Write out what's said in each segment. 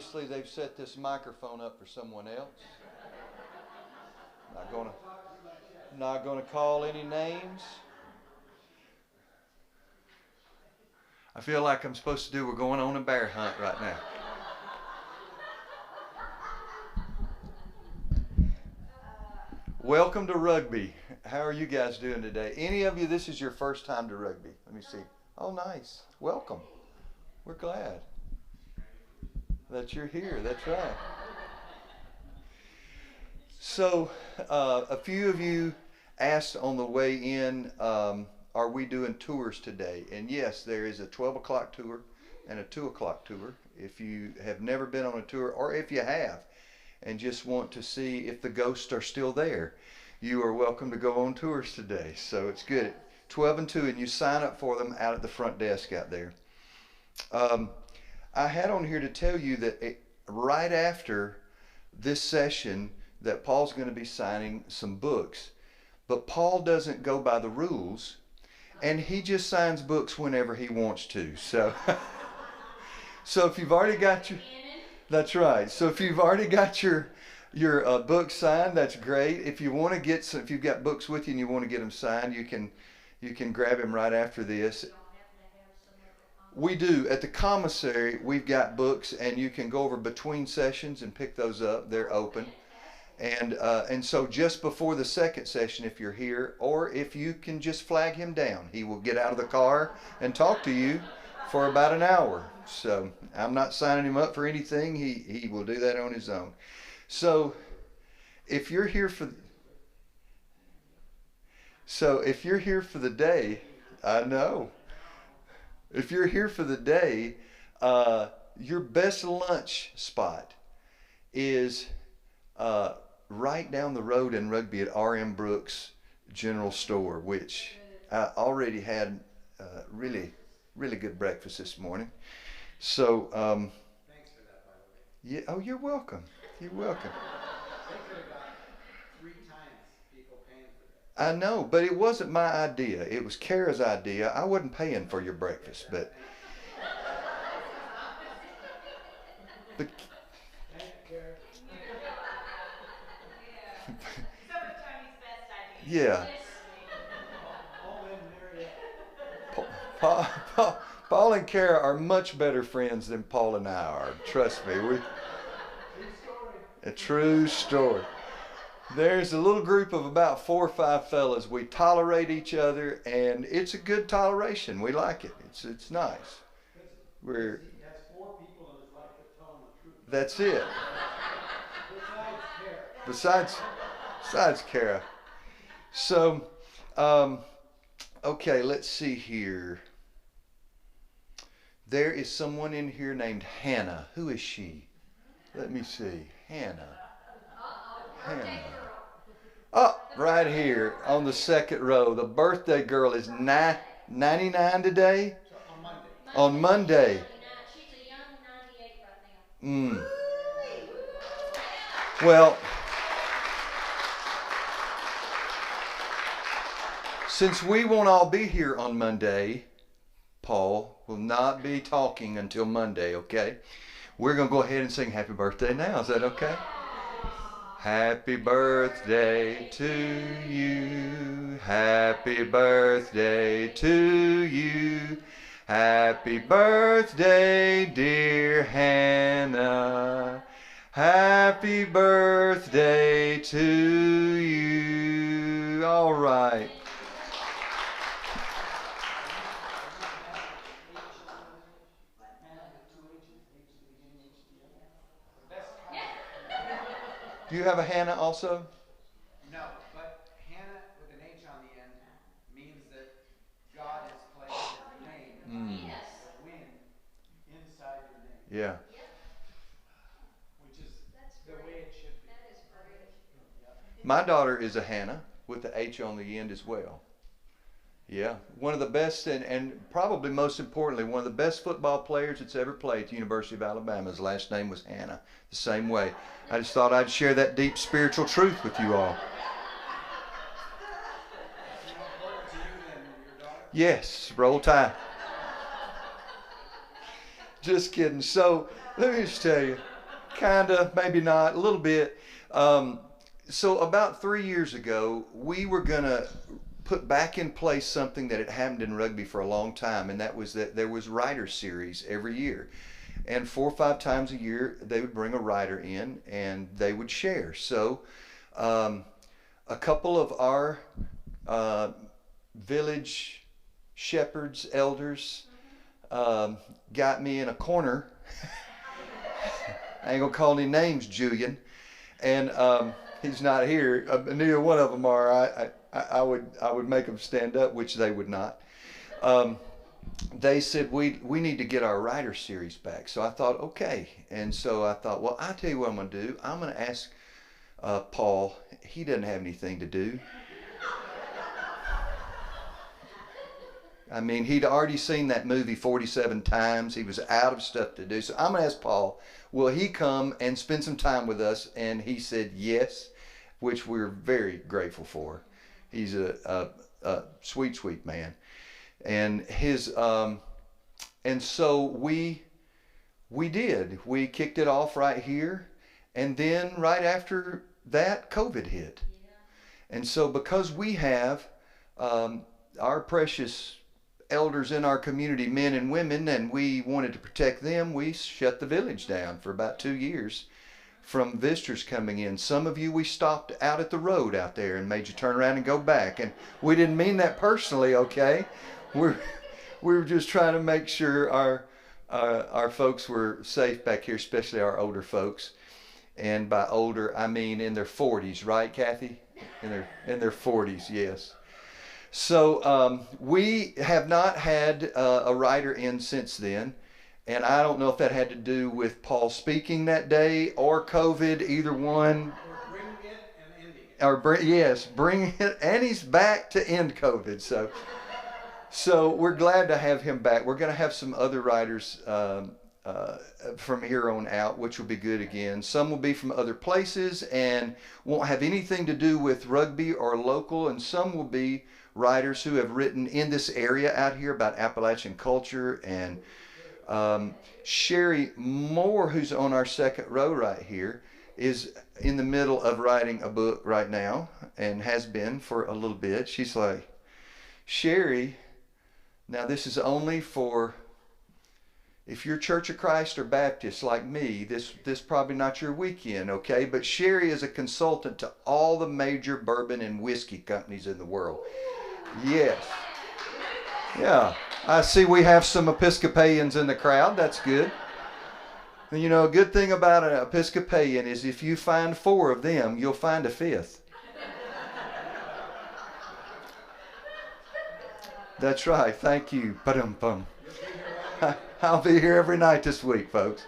Obviously, they've set this microphone up for someone else. Not gonna call any names. I feel like I'm supposed to do. We're going on a bear hunt right now. Welcome to Rugby. How are you guys doing today? Any of you, this is your first time to Rugby? Let me see. Oh, nice. Welcome. We're glad that you're here. That's right. So, a few of you asked on the way in, are we doing tours today? And yes, there is a 12 o'clock tour and a 2 o'clock tour. If you have never been on a tour, or if you have, and just want to see if the ghosts are still there, you are welcome to go on tours today. So it's good. 12 and 2, and you sign up for them out at the front desk out there. I had on here to tell you that right after this session that Paul's going to be signing some books. But Paul doesn't go by the rules, and he just signs books whenever he wants to. So, so if you've already got your... That's right. So if you've already got your book signed, that's great. If you want to get some, if you've got books with you and you want to get them signed, you can grab them right after this. We do. At the commissary, we've got books, and you can go over between sessions and pick those up. They're open. And so just before the second session, if you're here, or if you can just flag him down, he will get out of the car and talk to you for about an hour. So I'm not signing him up for anything. He will do that on his own. So if you're here for the day, I know. If you're here for the day, your best lunch spot is right down the road in Rugby at R.M. Brooks General Store, which I already had really good breakfast this morning. So, thanks for that, by the way. yeah. Oh, you're welcome. You're welcome. They could have got 3 times people paying for that. I know, but it wasn't my idea. It was Kara's idea. I wasn't paying for your breakfast, but Thank you, Kara. yeah. All in Pa- Paul and Kara are much better friends than Paul and I are. Trust me. A true story. There's a little group of about 4 or 5 fellas. We tolerate each other, and it's a good toleration. We like it. It's nice. He has 4 people in his life that tell him the truth. That's it. Besides Kara. Besides Kara. So, okay, let's see here. There is someone in here named Hannah. Who is she? Let me see. Hannah. Oh, right here on the second row. The birthday girl is 99 today? On Monday. She's a young 98 right now. Well, since we won't all be here on Monday, Paul will not be talking until Monday, okay? We're going to go ahead and sing happy birthday now. Is that okay? Happy birthday to you. Happy birthday to you. Happy birthday, dear Hannah. Happy birthday to you. All right. Do you have a Hannah also? No, but Hannah with an H on the end means that God has placed his name, the wind, inside your name. Yeah. Which is the way it should be. That is great. Yep. My daughter is a Hannah with the H on the end as well. Yeah. One of the best and probably most importantly, one of the best football players that's ever played at the University of Alabama. His last name was Hannah. The same way. I just thought I'd share that deep spiritual truth with you all. Is it more important to you than your daughter? Yes. Roll Tide. Just kidding. So let me just tell you. Kind of, maybe not, a little bit. So about 3 years ago, we were going to put back in place something that had happened in rugby for a long time, and that was that there was rider series every year. And 4 or 5 times a year, they would bring a rider in and they would share. So a couple of our village shepherds, elders, got me in a corner. I ain't gonna call any names, Julian, and he's not here. Neither one of them are. I would make them stand up, which they would not. They said we need to get our rider series back. So I thought, okay, and so I thought, well, I'll tell you what I'm gonna do. I'm gonna ask Paul. He doesn't have anything to do. I mean, he'd already seen that movie 47 times. He was out of stuff to do. So I'm going to ask Paul, will he come and spend some time with us? And he said yes, which we're very grateful for. He's a sweet, sweet man. And and so we did. We kicked it off right here. And then right after that, COVID hit. And so because we have our precious elders in our community, men and women, and we wanted to protect them, we shut the village down for about 2 years from visitors coming in. Some of you we stopped out at the road out there and made you turn around and go back. And we didn't mean that personally, okay? We were just trying to make sure our folks were safe back here, especially our older folks. And by older, I mean in their 40s, right, Kathy? In their 40s, yes. So we have not had a rider in since then, and I don't know if that had to do with Paul speaking that day or COVID, either one. Or bringing it and ending it. Yes, bring it, and he's back to end COVID. So we're glad to have him back. We're going to have some other riders from here on out, which will be good again. Some will be from other places and won't have anything to do with rugby or local, and some will be writers who have written in this area out here about Appalachian culture. And Sherry Moore, who's on our second row right here, is in the middle of writing a book right now and has been for a little bit. She's like, Sherry, now this is only for if you're Church of Christ or Baptist like me, this probably not your weekend, okay? But Sherry is a consultant to all the major bourbon and whiskey companies in the world. Yes. Yeah. I see we have some Episcopalians in the crowd. That's good. And you know, a good thing about an Episcopalian is if you find 4 of them, you'll find a 5th. That's right. Thank you. Ba-dum-bum. I'll be here every night this week, folks.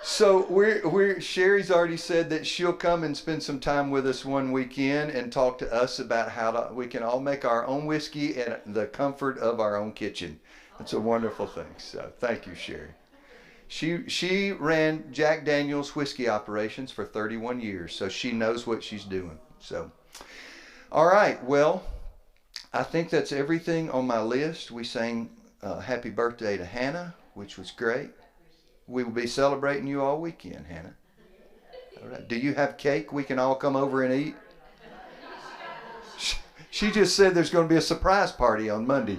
So Sherry's already said that she'll come and spend some time with us one weekend and talk to us about how we can all make our own whiskey in the comfort of our own kitchen. It's a wonderful thing. So thank you, Sherry. She ran Jack Daniel's whiskey operations for 31 years, so she knows what she's doing. So, all right. Well, I think that's everything on my list. We sang happy birthday to Hannah, which was great. We will be celebrating you all weekend, Hannah. All right. Do you have cake we can all come over and eat? She just said there's going to be a surprise party on Monday.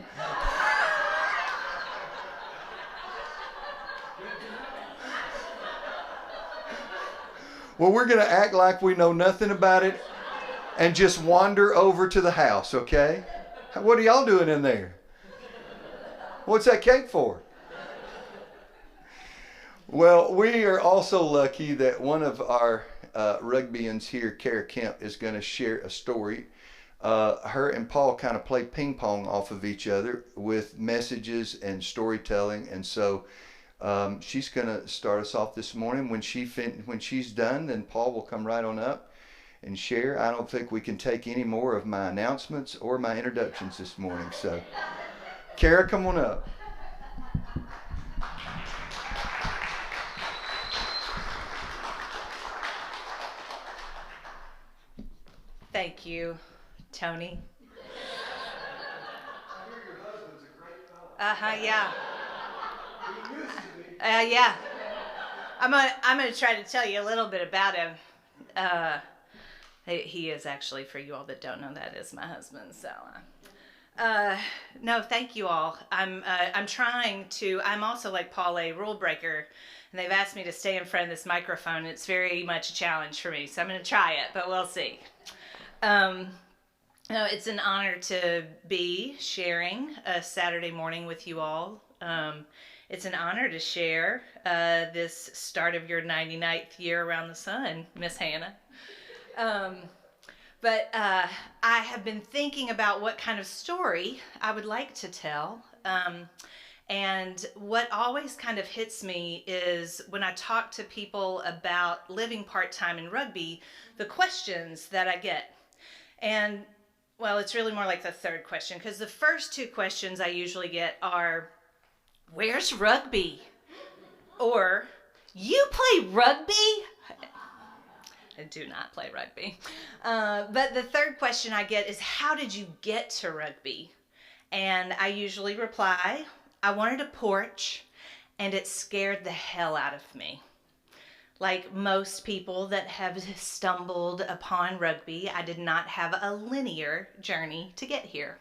Well, we're going to act like we know nothing about it and just wander over to the house, okay? What are y'all doing in there? What's that cake for? Well, we are also lucky that one of our rugbyans here, Kara Kemp, is going to share a story. Her and Paul kind of play ping pong off of each other with messages and storytelling, and so she's going to start us off this morning. When she's done, then Paul will come right on up and share. I don't think we can take any more of my announcements or my introductions this morning. So, Kara, come on up. Thank you, Tony. I hear your husband's a great fellow. Yeah. He used to be. Yeah. I'm gonna try to tell you a little bit about him. He is actually, for you all that don't know, that is my husband. So, no, thank you all. I'm trying to. I'm also like Paul, a rule breaker, and they've asked me to stay in front of this microphone. It's very much a challenge for me, so I'm gonna try it, but we'll see. No, it's an honor to be sharing a Saturday morning with you all. It's an honor to share this start of your 99th year around the sun, Miss Hannah. But I have been thinking about what kind of story I would like to tell. And what always kind of hits me is when I talk to people about living part-time in rugby, the questions that I get. And, well, it's really more like the third question, because the first two questions I usually get are, where's rugby? Or, you play rugby? I do not play rugby. But the third question I get is, how did you get to rugby? And I usually reply, I wanted a porch, and it scared the hell out of me. Like most people that have stumbled upon rugby, I did not have a linear journey to get here.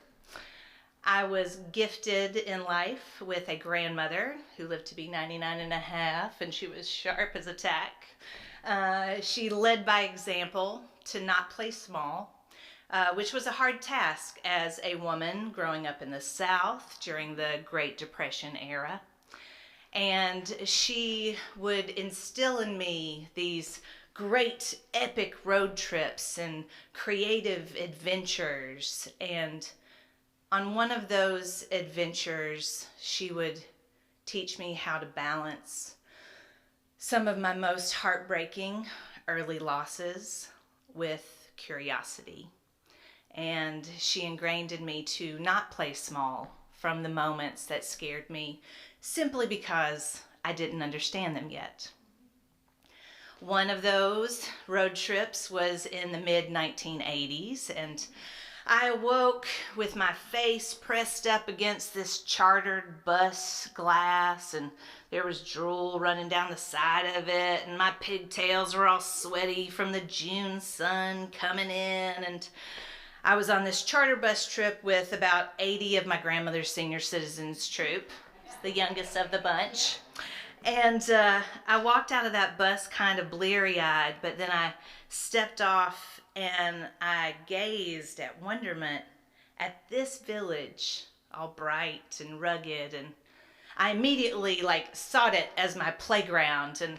I was gifted in life with a grandmother who lived to be 99 and a half, and she was sharp as a tack. She led by example to not play small, which was a hard task as a woman growing up in the South during the Great Depression era. And she would instill in me these great epic road trips and creative adventures. And on one of those adventures, she would teach me how to balance some of my most heartbreaking early losses with curiosity. And she ingrained in me to not play small from the moments that scared me, simply because I didn't understand them yet. One of those road trips was in the mid-1980s, and I awoke with my face pressed up against this chartered bus glass, and there was drool running down the side of it, and my pigtails were all sweaty from the June sun coming in, and I was on this charter bus trip with about 80 of my grandmother's senior citizens troop, the youngest of the bunch. And I walked out of that bus kind of bleary-eyed, but then I stepped off and I gazed at wonderment at this village, all bright and rugged, and I immediately sought it as my playground. And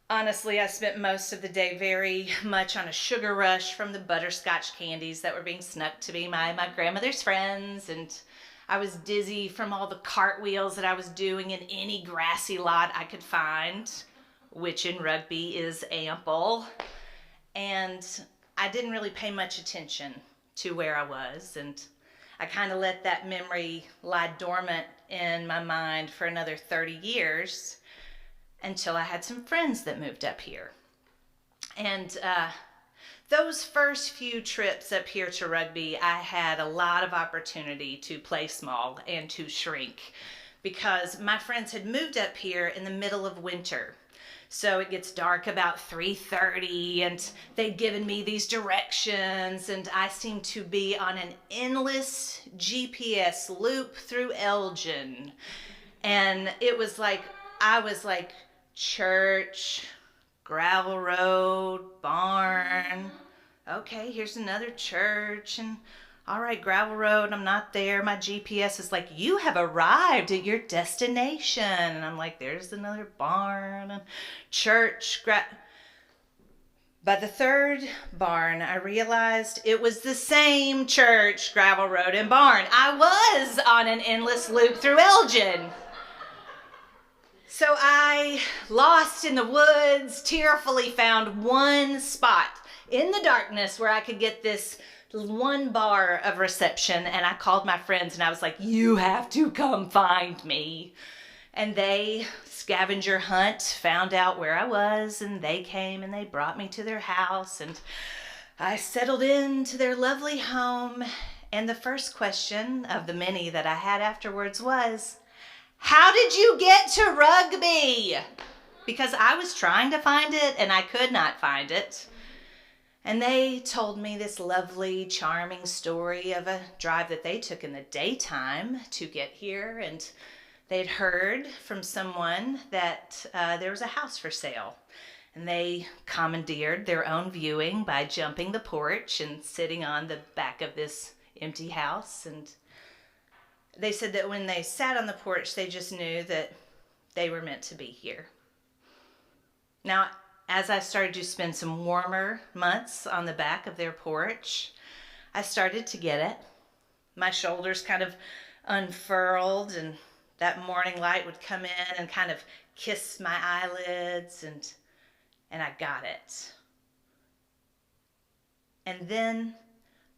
honestly, I spent most of the day very much on a sugar rush from the butterscotch candies that were being snuck to be my grandmother's friends, and I was dizzy from all the cartwheels that I was doing in any grassy lot I could find, which in rugby is ample. And I didn't really pay much attention to where I was, and I kind of let that memory lie dormant in my mind for another 30 years until I had some friends that moved up here. And those first few trips up here to rugby, I had a lot of opportunity to play small and to shrink because my friends had moved up here in the middle of winter. So it gets dark about 3:30, and they'd given me these directions, and I seemed to be on an endless GPS loop through Elgin. And it was like, I was like, church, gravel road, barn. Okay, here's another church, and all right, gravel road, I'm not there. My GPS is like, you have arrived at your destination. And I'm like, there's another barn and church. By the third barn, I realized it was the same church, gravel road, and barn. I was on an endless loop through Elgin. So I, lost in the woods, tearfully found one spot in the darkness where I could get this one bar of reception, and I called my friends and I was like, you have to come find me. And they, scavenger hunt, found out where I was, and they came and they brought me to their house, and I settled into their lovely home. And the first question of the many that I had afterwards was, how did you get to rugby? because I was trying to find it and I could not find it. And they told me this lovely, charming story of a drive that they took in the daytime to get here. And they'd heard from someone that there was a house for sale. And they commandeered their own viewing by jumping the porch and sitting on the back of this empty house. And they said that when they sat on the porch, they just knew that they were meant to be here. Now, as I started to spend some warmer months on the back of their porch, I started to get it. My shoulders kind of unfurled, and that morning light would come in and kind of kiss my eyelids, and I got it. And then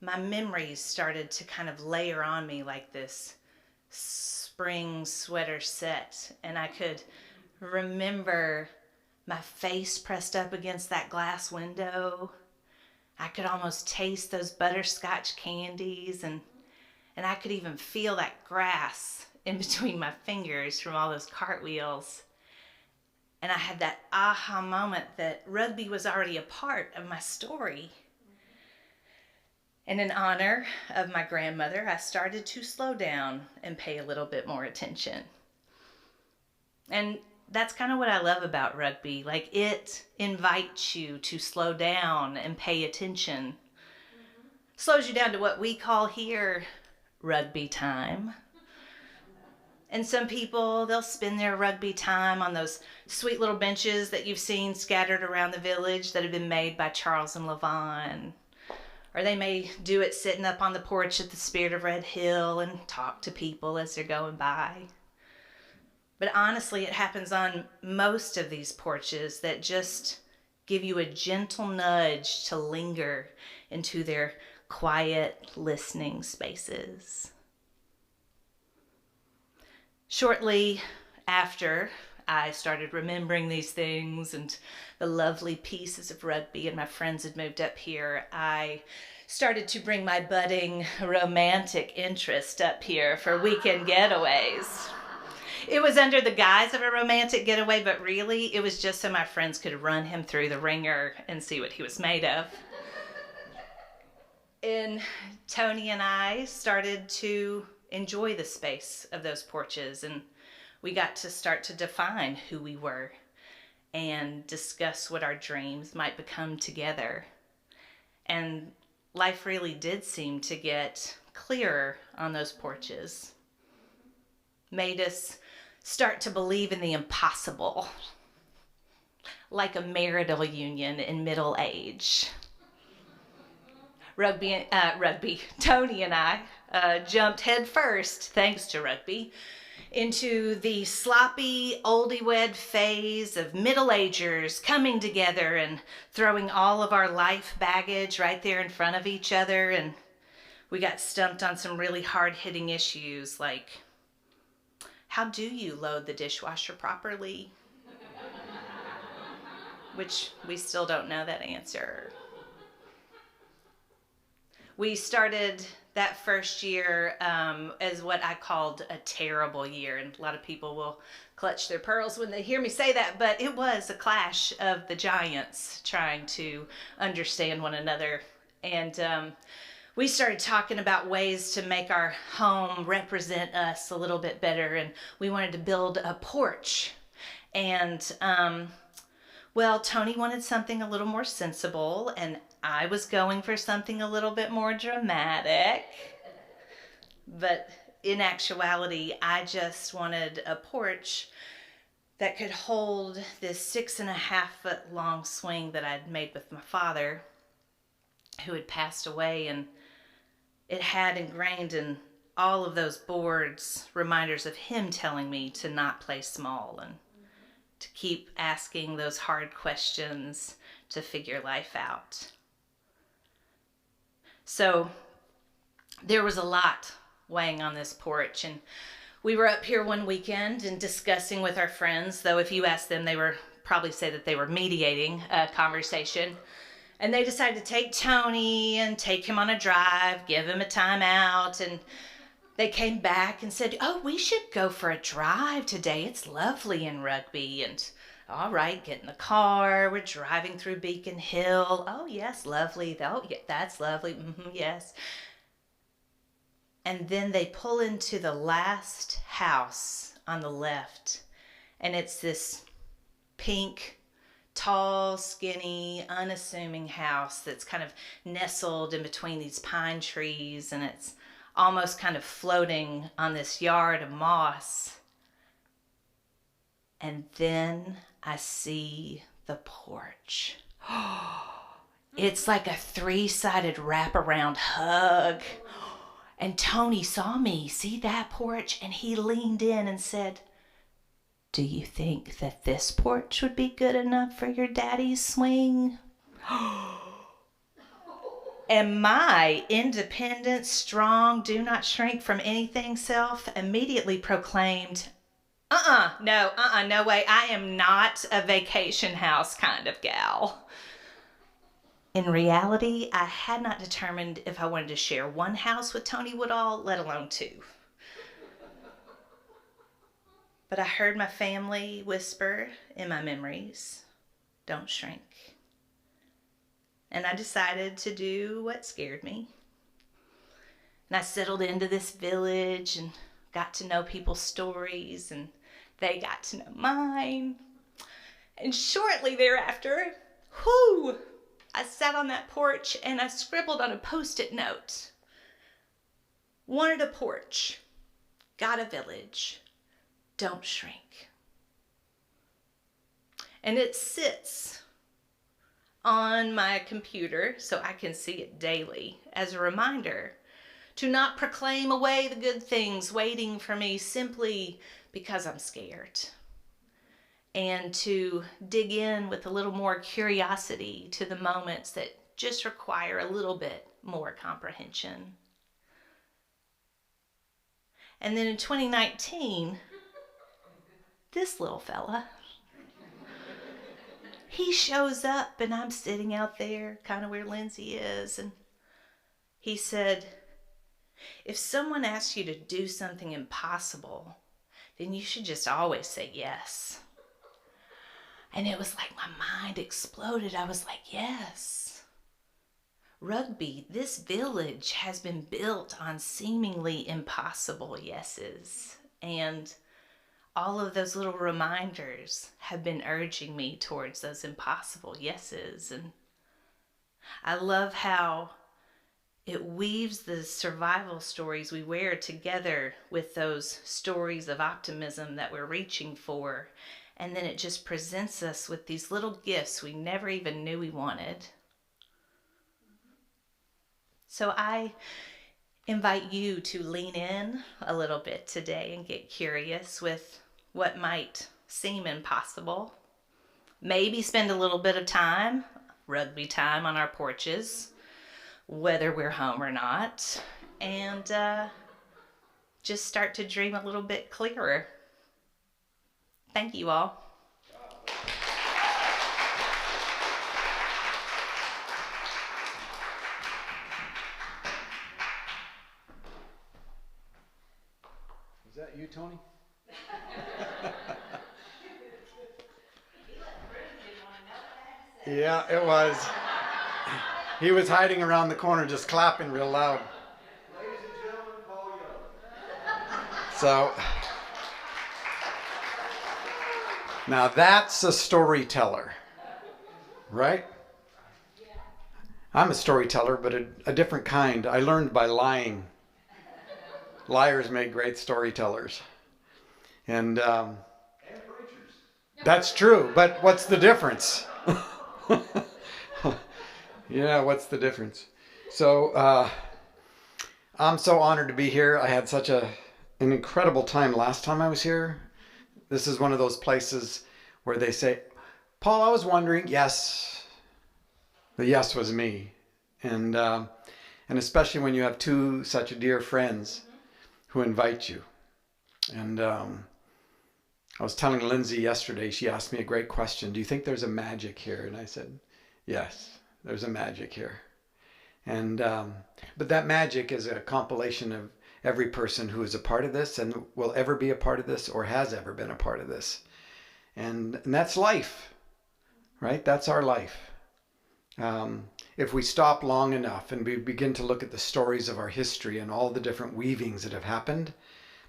my memories started to kind of layer on me like this spring sweater set, and I could remember my face pressed up against that glass window. I could almost taste those butterscotch candies, and I could even feel that grass in between my fingers from all those cartwheels. And I had that aha moment that rugby was already a part of my story. And in honor of my grandmother, I started to slow down and pay a little bit more attention. And that's kind of what I love about rugby. Like, it invites you to slow down and pay attention. Slows you down to what we call here rugby time. And some people, they'll spend their rugby time on those sweet little benches that you've seen scattered around the village that have been made by Charles and Levon. Or they may do it sitting up on the porch at the Spirit of Red Hill and talk to people as they're going by. But honestly, it happens on most of these porches that just give you a gentle nudge to linger into their quiet listening spaces. Shortly after I started remembering these things and the lovely pieces of rugby and my friends had moved up here, I started to bring my budding romantic interest up here for weekend getaways. It was under the guise of a romantic getaway, but really it was just so my friends could run him through the ringer and see what he was made of. And Tony and I started to enjoy the space of those porches, and we got to start to define who we were and discuss what our dreams might become together. And life really did seem to get clearer on those porches. Made us start to believe in the impossible, like a marital union in middle age. Tony and I jumped head first, thanks to rugby, into the sloppy, oldie-wed phase of middle-agers coming together and throwing all of our life baggage right there in front of each other. And we got stumped on some really hard-hitting issues like, how do you load the dishwasher properly? Which we still don't know that answer. We started that first year as what I called a terrible year. And a lot of people will clutch their pearls when they hear me say that, but it was a clash of the giants trying to understand one another. And we started talking about ways to make our home represent us a little bit better. And we wanted to build a porch. And well, Tony wanted something a little more sensible, and I was going for something a little bit more dramatic. But in actuality, I just wanted a porch that could hold this 6.5-foot long swing that I'd made with my father, who had passed away, and it had ingrained in all of those boards reminders of him telling me to not play small and to keep asking those hard questions to figure life out. So there was a lot weighing on this porch, and we were up here one weekend and discussing with our friends, though if you ask them, they were probably say that they were mediating a conversation. And they decided to take Tony and take him on a drive, give him a timeout, and they came back and said, oh, we should go for a drive today. It's lovely in Rugby. And All right, get in the car. We're driving through Beacon Hill. Oh, yes, lovely. Oh, yeah, that's lovely. Yes. And then they pull into the last house on the left. And it's this pink, tall, skinny, unassuming house that's kind of nestled in between these pine trees. And it's almost kind of floating on this yard of moss. And then I see the porch. It's like a 3-sided wraparound hug. And Tony saw me see that porch, and he leaned in and said, "Do you think that this porch would be good enough for your daddy's swing?" And my independent, strong, do not shrink from anything self immediately proclaimed, no way. I am not a vacation house kind of gal. In reality, I had not determined if I wanted to share one house with Tony Woodall, let alone 2. But I heard my family whisper in my memories, "Don't shrink." And I decided to do what scared me. And I settled into this village and got to know people's stories, and they got to know mine. And shortly thereafter, I sat on that porch and I scribbled on a Post-it note. Wanted a porch, got a village, don't shrink. And it sits on my computer so I can see it daily as a reminder to not proclaim away the good things waiting for me simply because I'm scared, and to dig in with a little more curiosity to the moments that just require a little bit more comprehension. And then in 2019, this little fella, he shows up, and I'm sitting out there kind of where Lindsay is, and he said, "If someone asks you to do something impossible, then you should just always say yes." And it was like my mind exploded. I was like, yes. Rugby, this village has been built on seemingly impossible yeses. And all of those little reminders have been urging me towards those impossible yeses. And I love how it weaves the survival stories we wear together with those stories of optimism that we're reaching for. And then it just presents us with these little gifts we never even knew we wanted. So I invite you to lean in a little bit today and get curious with what might seem impossible. Maybe spend a little bit of time, rugby time, on our porches, whether we're home or not, and just start to dream a little bit clearer. Thank you all. Is that you, Tony? Yeah, it was. He was hiding around the corner just clapping real loud. Ladies and gentlemen, Paul Young. So, now that's a storyteller, right? I'm a storyteller, but a different kind. I learned by lying. Liars make great storytellers. And preachers. that's true, but what's the difference? Yeah, what's the difference? So I'm so honored to be here. I had such an incredible time last time I was here. This is one of those places where they say, "Paul, I was wondering." Yes, the yes was me. And especially when you have 2 such dear friends who invite you. And I was telling Lindsay yesterday, she asked me a great question. "Do you think there's a magic here?" And I said, yes, there's a magic here. And but that magic is a compilation of every person who is a part of this and will ever be a part of this or has ever been a part of this. And that's life, right? That's our life. If we stop long enough and we begin to look at the stories of our history and all the different weavings that have happened,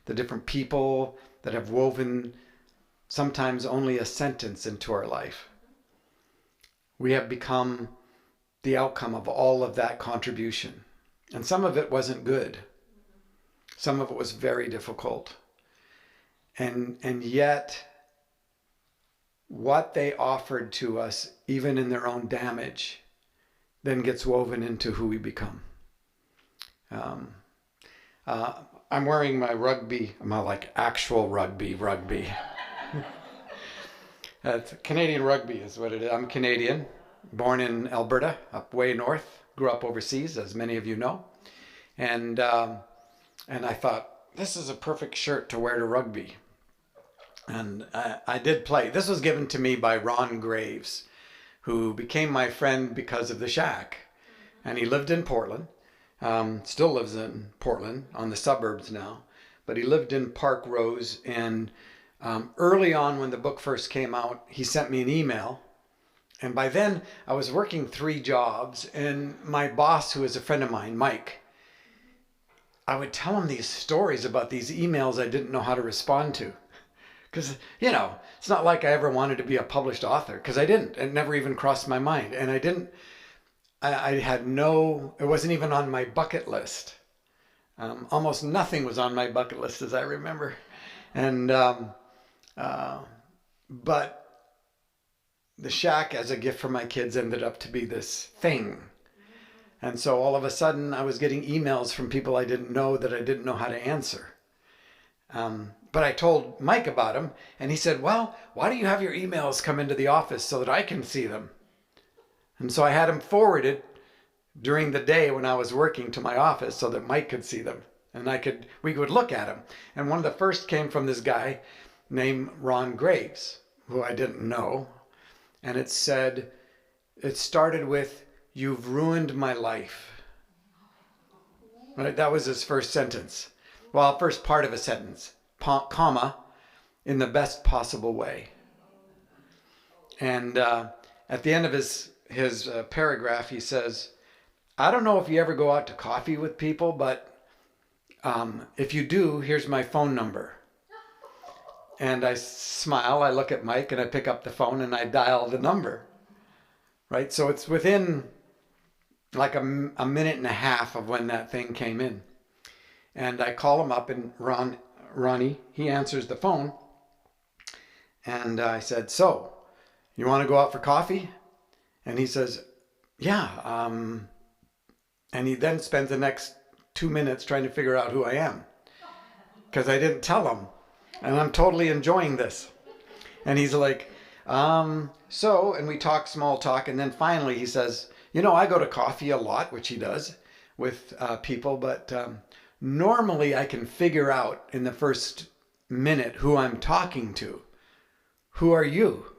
the different people that have woven sometimes only a sentence into our life, we have become the outcome of all of that contribution. And some of it wasn't good. Some of it was very difficult. And yet, what they offered to us, even in their own damage, then gets woven into who we become. I'm wearing my rugby, my like actual rugby. Canadian rugby is what it is. I'm Canadian, born in Alberta, up way north, grew up overseas, as many of you know. And I thought, this is a perfect shirt to wear to rugby. And I did play. This was given to me by Ron Graves, who became my friend because of the Shack. And he lived in Portland, still lives in Portland, on the suburbs now. But he lived in Park Rose. And early on when the book first came out, he sent me an email. And by then, I was working 3 jobs. And my boss, who is a friend of mine, Mike, I would tell him these stories about these emails I didn't know how to respond to. Because, you know, it's not like I ever wanted to be a published author, because I didn't. It never even crossed my mind. And I had no, it wasn't even on my bucket list. Almost nothing was on my bucket list, as I remember. And, but the Shack as a gift for my kids ended up to be this thing. And so all of a sudden I was getting emails from people I didn't know that I didn't know how to answer. But I told Mike about him, and he said, well, why don't you have your emails come into the office so that I can see them? And so I had them forwarded during the day when I was working to my office so that Mike could see them, and we could look at them. And one of the first came from this guy named Ron Graves, who I didn't know. And it said, it started with, "You've ruined my life." Right? That was his first sentence. Well, first part of a sentence. Comma, "in the best possible way." And at the end of his paragraph, he says, "I don't know if you ever go out to coffee with people, but if you do, here's my phone number." And I smile, I look at Mike, and I pick up the phone and I dial the number. Right? So it's within like a minute and a half of when that thing came in. And I call him up, and Ronnie, he answers the phone. And I said, "So, you want to go out for coffee?" And he says, "Yeah." And he then spends the next 2 minutes trying to figure out who I am, because I didn't tell him. And I'm totally enjoying this. And he's like, so, and we talk small talk. And then finally he says, "You know, I go to coffee a lot," which he does with people, but normally I can figure out in the first minute who I'm talking to. Who are you?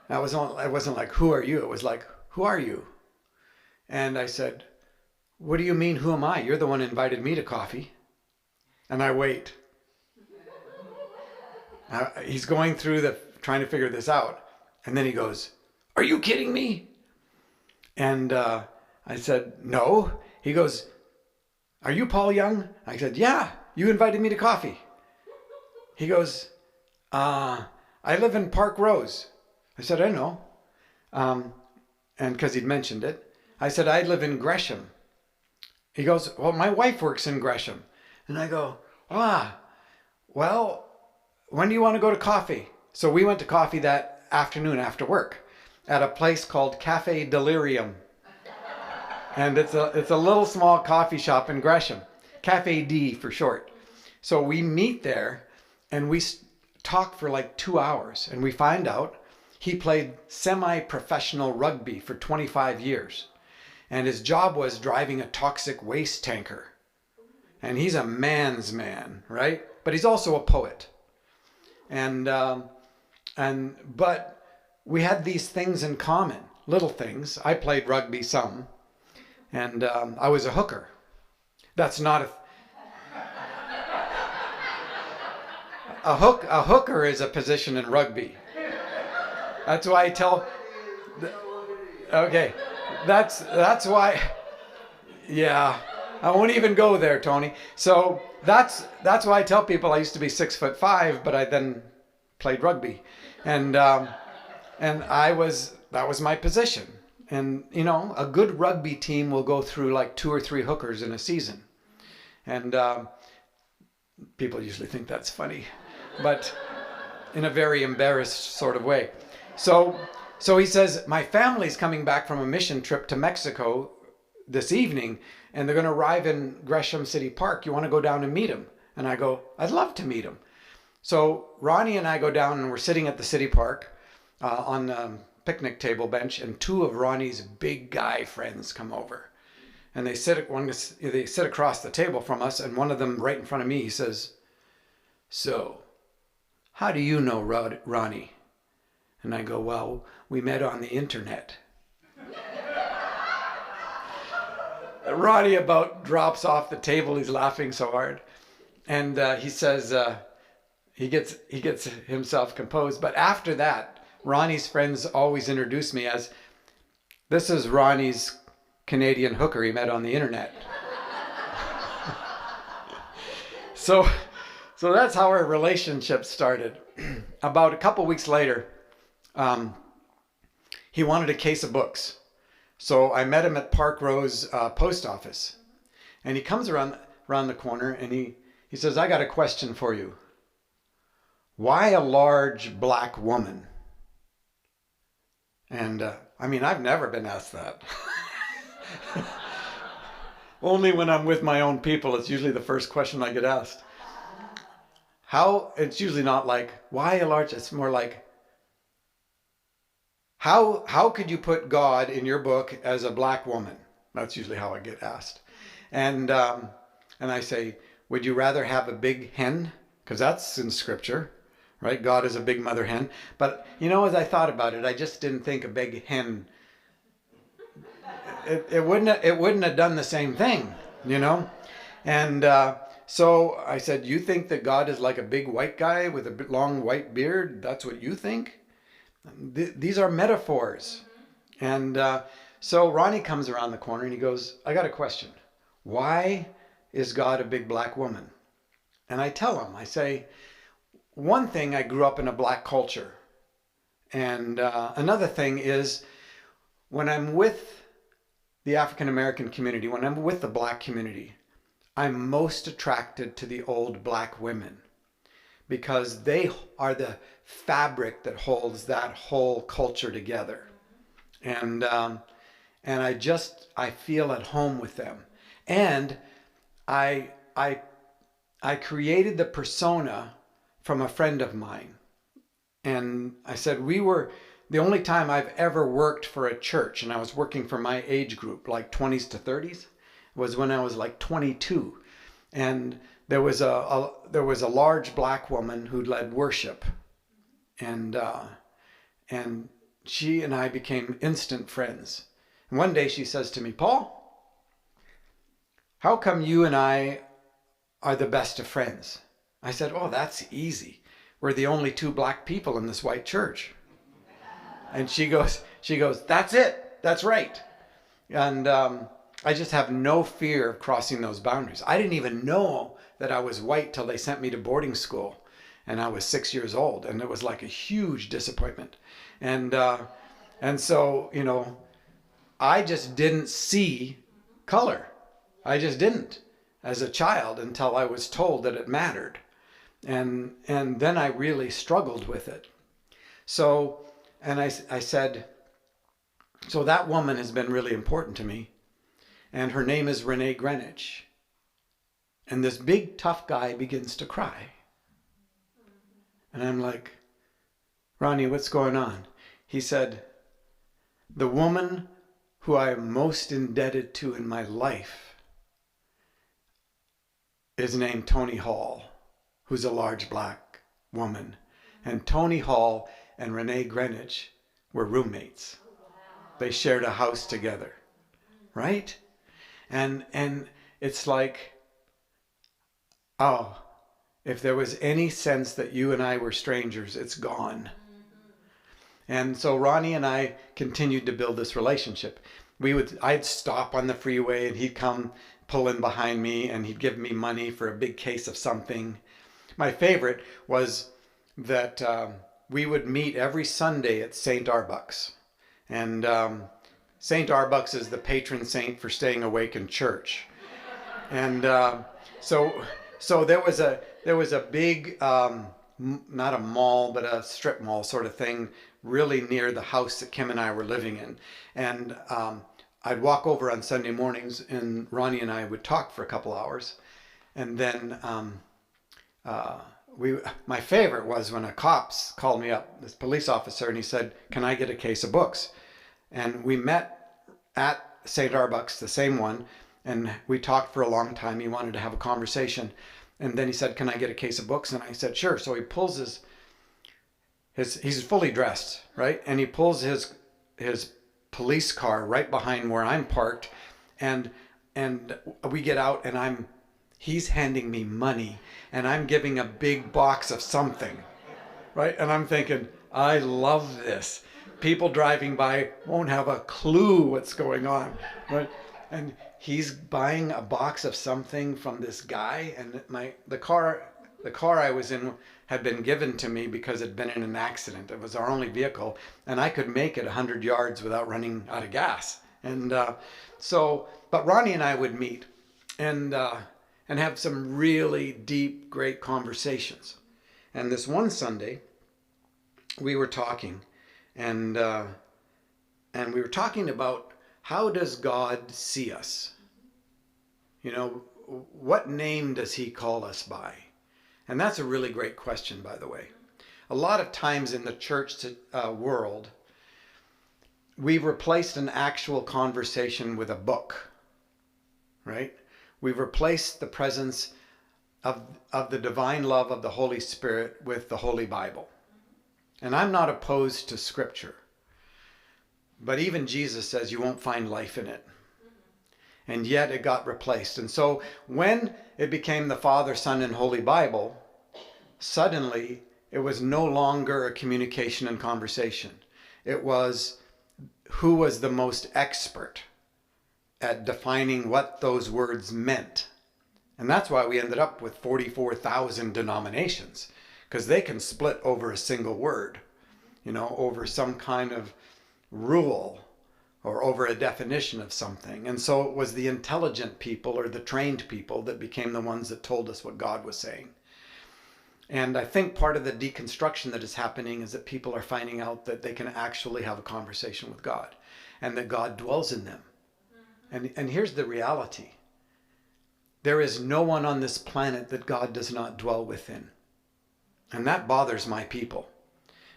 It wasn't like, who are you? It was like, who are you? And I said, "What do you mean, who am I? You're the one who invited me to coffee." And I wait. He's going through trying to figure this out. And then he goes, "Are you kidding me?" And I said, "No." He goes, "Are you Paul Young?" I said, "Yeah, you invited me to coffee." He goes, "I live in Park Rose." I said, "I know." And because he'd mentioned it, I said, "I live in Gresham." He goes, "Well, my wife works in Gresham." And I go, well, when do you want to go to coffee? So we went to coffee that afternoon after work at a place called Cafe Delirium. And it's a little small coffee shop in Gresham. Cafe D for short. So we meet there and we talk for like 2 hours, and we find out he played semi-professional rugby for 25 years. And his job was driving a toxic waste tanker. And he's a man's man, right? But he's also a poet. But we had these things in common, little things. I played rugby some, and I was a hooker. That's not a hooker is a position in rugby. That's why I tell. Okay, that's why. Yeah, I won't even go there, Tony. So that's why I tell people I used to be 6'5", but I then played rugby, and that was my position. And you know, a good rugby team will go through like 2 or 3 hookers in a season, and people usually think that's funny, but in a very embarrassed sort of way. So he says, my family's coming back from a mission trip to Mexico this evening, and they're going to arrive in Gresham City Park. You want to go down and meet them? And I go, I'd love to meet them. So Ronnie and I go down, and we're sitting at the city park on the picnic table bench, and 2 of Ronnie's big guy friends come over. And they sit across the table from us, and one of them right in front of me, he says, so, how do you know Ronnie? And I go, well, we met on the internet. Ronnie about drops off the table. He's laughing so hard. And he says, he gets himself composed. But after that, Ronnie's friends always introduce me as, this is Ronnie's Canadian hooker he met on the internet. So that's how our relationship started. About a couple weeks later, he wanted a case of books. So I met him at Park Rose post office. And he comes around the corner and he says, I got a question for you. Why a large black woman? And I mean, I've never been asked that. Only when I'm with my own people, it's usually the first question I get asked. It's usually not like, why a large, it's more like, how could you put God in your book as a black woman? That's usually how I get asked. And I say, would you rather have a big hen? Because that's in scripture, right? God is a big mother hen. But you know, as I thought about it, I just didn't think a big hen, it wouldn't have done the same thing, you know? And so I said, you think that God is like a big white guy with a long white beard? That's what you think? These are metaphors. And so Ronnie comes around the corner and he goes, I got a question. Why is God a big black woman? And I tell him, I say, one thing, I grew up in a black culture. And another thing is, when I'm with the African American community, when I'm with the black community, I'm most attracted to the old black women because they are the fabric that holds that whole culture together. And I feel at home with them. And I created the persona from a friend of mine. And I said, we were the only time I've ever worked for a church, and I was working for my age group, like 20s to 30s, was when I was like 22. And there was a large black woman who led worship. And she and I became instant friends. And one day she says to me, Paul, how come you and I are the best of friends? I said, oh, that's easy. We're the only 2 black people in this white church. And she goes, that's it. That's right. And I just have no fear of crossing those boundaries. I didn't even know that I was white till they sent me to boarding school. And I was 6 years old. And it was like a huge disappointment. And so, you know, I just didn't see color. I just didn't as a child until I was told that it mattered. And then I really struggled with it. So, and I said, so that woman has been really important to me. And her name is Renee Greenwich. And this big tough guy begins to cry. And I'm like, Ronnie, what's going on? He said, the woman who I am most indebted to in my life is named Tony Hall, who's a large black woman. And Tony Hall and Renee Greenwich were roommates. They shared a house together, right? And it's like, oh, if there was any sense that you and I were strangers, it's gone. And so Ronnie and I continued to build this relationship. I'd stop on the freeway and he'd come pull in behind me and he'd give me money for a big case of something. My favorite was that we would meet every Sunday at St. Arbuck's. And St. Arbuck's is the patron saint for staying awake in church. And so there was a big, not a mall, but a strip mall sort of thing, really near the house that Kim and I were living in. And I'd walk over on Sunday mornings, and Ronnie and I would talk for a couple hours. And then my favorite was when a cops called me up, this police officer, and he said, "Can I get a case of books?" And we met at St. Arbuck's, the same one, and we talked for a long time. He wanted to have a conversation. And then he said, "Can I get a case of books?" And I said, "Sure." So he pulls he's fully dressed, right? And he pulls his police car right behind where I'm parked, and we get out, and he's handing me money, and I'm giving a big box of something, right? And I'm thinking, I love this. People driving by won't have a clue what's going on, right? And he's buying a box of something from this guy, and the car I was in had been given to me because it had been in an accident. It was our only vehicle, and I could make it 100 yards without running out of gas. And but Ronnie and I would meet and have some really deep, great conversations. And this one Sunday, we were talking, and we were talking about, how does God see us? You know, what name does he call us by? And that's a really great question, by the way. A lot of times in the church world, we've replaced an actual conversation with a book, right? We've replaced the presence of the divine love of the Holy Spirit with the Holy Bible. And I'm not opposed to Scripture. But even Jesus says you won't find life in it. And yet it got replaced. And so when it became the Father, Son, and Holy Bible, suddenly it was no longer a communication and conversation. It was who was the most expert at defining what those words meant. And that's why we ended up with 44,000 denominations, because they can split over a single word, over some kind of rule or over a definition of something. And so it was the intelligent people or the trained people that became the ones that told us what God was saying. And I think part of the deconstruction that is happening is that people are finding out that they can actually have a conversation with God and that God dwells in them. And here's the reality. There is no one on this planet that God does not dwell within. And that bothers my people,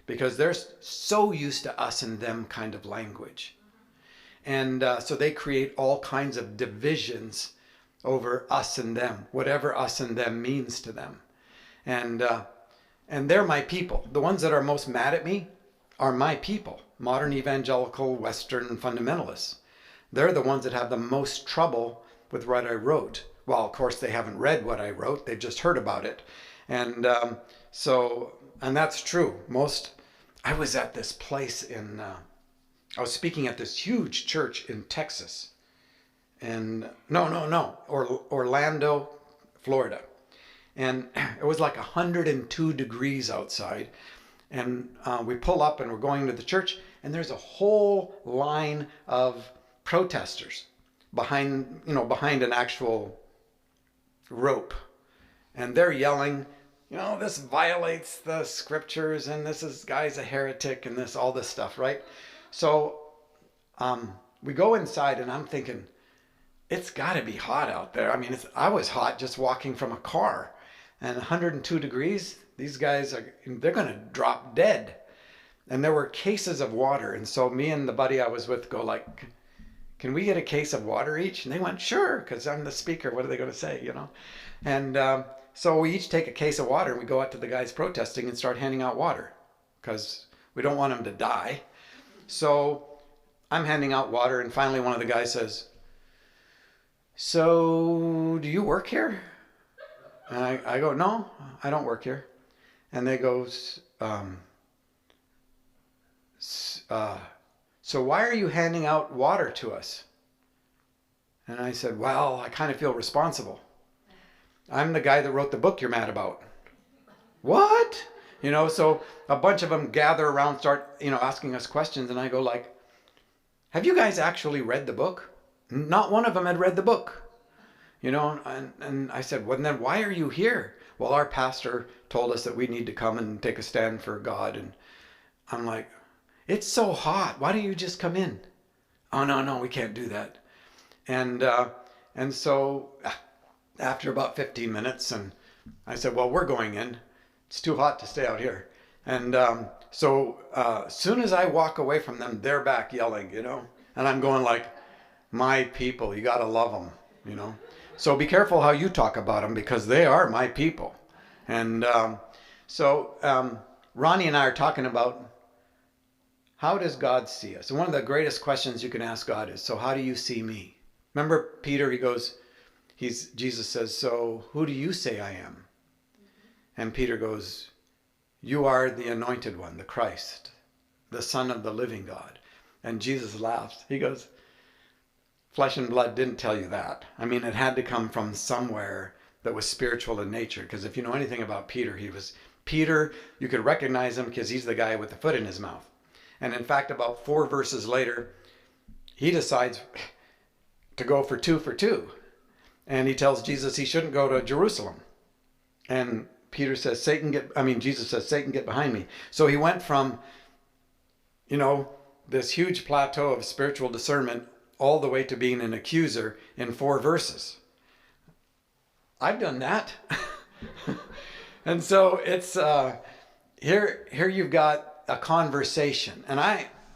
because they're so used to us and them kind of language. And so they create all kinds of divisions over us and them, whatever us and them means to them. And they're my people. The ones that are most mad at me are my people, modern evangelical Western fundamentalists. They're the ones that have the most trouble with what I wrote. Well, of course, they haven't read what I wrote. They've just heard about it. And that's true. I was at this place I was speaking at this huge church in Texas. And Orlando, Florida. And it was like 102 degrees outside. And we pull up and we're going to the church, and there's a whole line of protesters behind an actual rope. And they're yelling, this violates the scriptures, and guy's a heretic, and all this stuff, right? So we go inside, and I'm thinking, it's got to be hot out there. I mean, I was hot just walking from a car, and 102 degrees. These guys they're going to drop dead. And there were cases of water, and so me and the buddy I was with go like, "Can we get a case of water each?" And they went, "Sure," because I'm the speaker. What are they going to say, And so we each take a case of water, and we go out to the guys protesting and start handing out water, because we don't want them to die. So I'm handing out water, and finally one of the guys says, "So, do you work here?" And I go, no, I don't work here. And they go, so why are you handing out water to us? And I said, well, I kind of feel responsible. I'm the guy that wrote the book you're mad about. What? So a bunch of them gather around, start, asking us questions. And I go like, have you guys actually read the book? Not one of them had read the book. And I said, well, then why are you here? Well, our pastor told us that we need to come and take a stand for God. And I'm like, it's so hot. Why don't you just come in? Oh, no, we can't do that. And so after about 15 minutes, and I said, well, we're going in. It's too hot to stay out here. And so as soon as I walk away from them, they're back yelling, and I'm going like, my people, you got to love them, So be careful how you talk about them, because they are my people. And so Ronnie and I are talking about, how does God see us? And one of the greatest questions you can ask God is, so how do you see me? Remember Peter, Jesus says, so who do you say I am? And Peter goes, you are the anointed one, the Christ, the Son of the living God. And Jesus laughs. He goes, flesh and blood didn't tell you that. I mean, it had to come from somewhere that was spiritual in nature. Because if you know anything about Peter, Peter, you could recognize him because he's the guy with the foot in his mouth. And in fact, about 4 verses later, he decides to go for two. And he tells Jesus he shouldn't go to Jerusalem. And Jesus says, Satan, get behind me. So he went from, this huge plateau of spiritual discernment all the way to being an accuser in 4 verses. I've done that. And so it's here you've got a conversation. And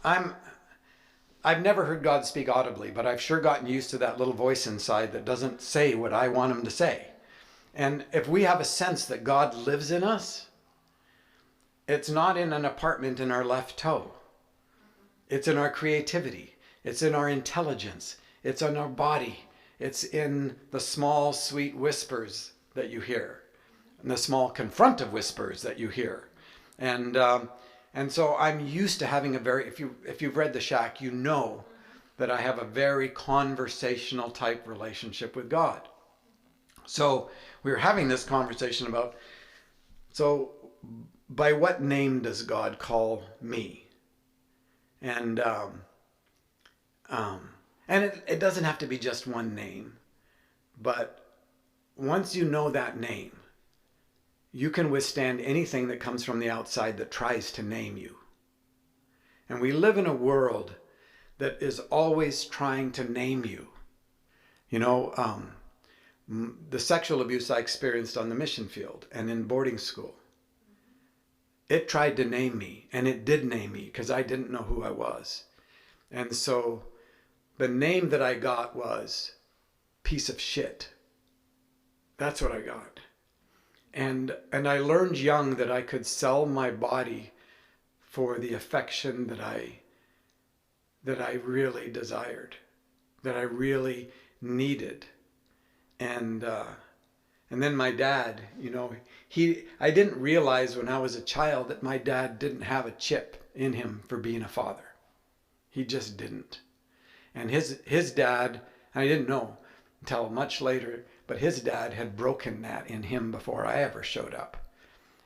I've never heard God speak audibly, but I've sure gotten used to that little voice inside that doesn't say what I want him to say. And if we have a sense that God lives in us, it's not in an apartment in our left toe. It's in our creativity. It's in our intelligence. It's in our body. It's in the small, sweet whispers that you hear, and the small confrontive whispers that you hear. And so I'm used to having if you've read The Shack, you know that I have a very conversational type relationship with God. So we were having this conversation about, so by what name does God call me? And it doesn't have to be just one name, but once you know that name, you can withstand anything that comes from the outside that tries to name you. And we live in a world that is always trying to name you. The sexual abuse I experienced on the mission field and in boarding school, it tried to name me, and it did name me because I didn't know who I was. And so the name that I got was piece of shit. That's what I got. And I learned young that I could sell my body for the affection that I really desired, that I really needed. And then my dad, I didn't realize when I was a child that my dad didn't have a chip in him for being a father. He just didn't. And his dad, I didn't know until much later, but his dad had broken that in him before I ever showed up.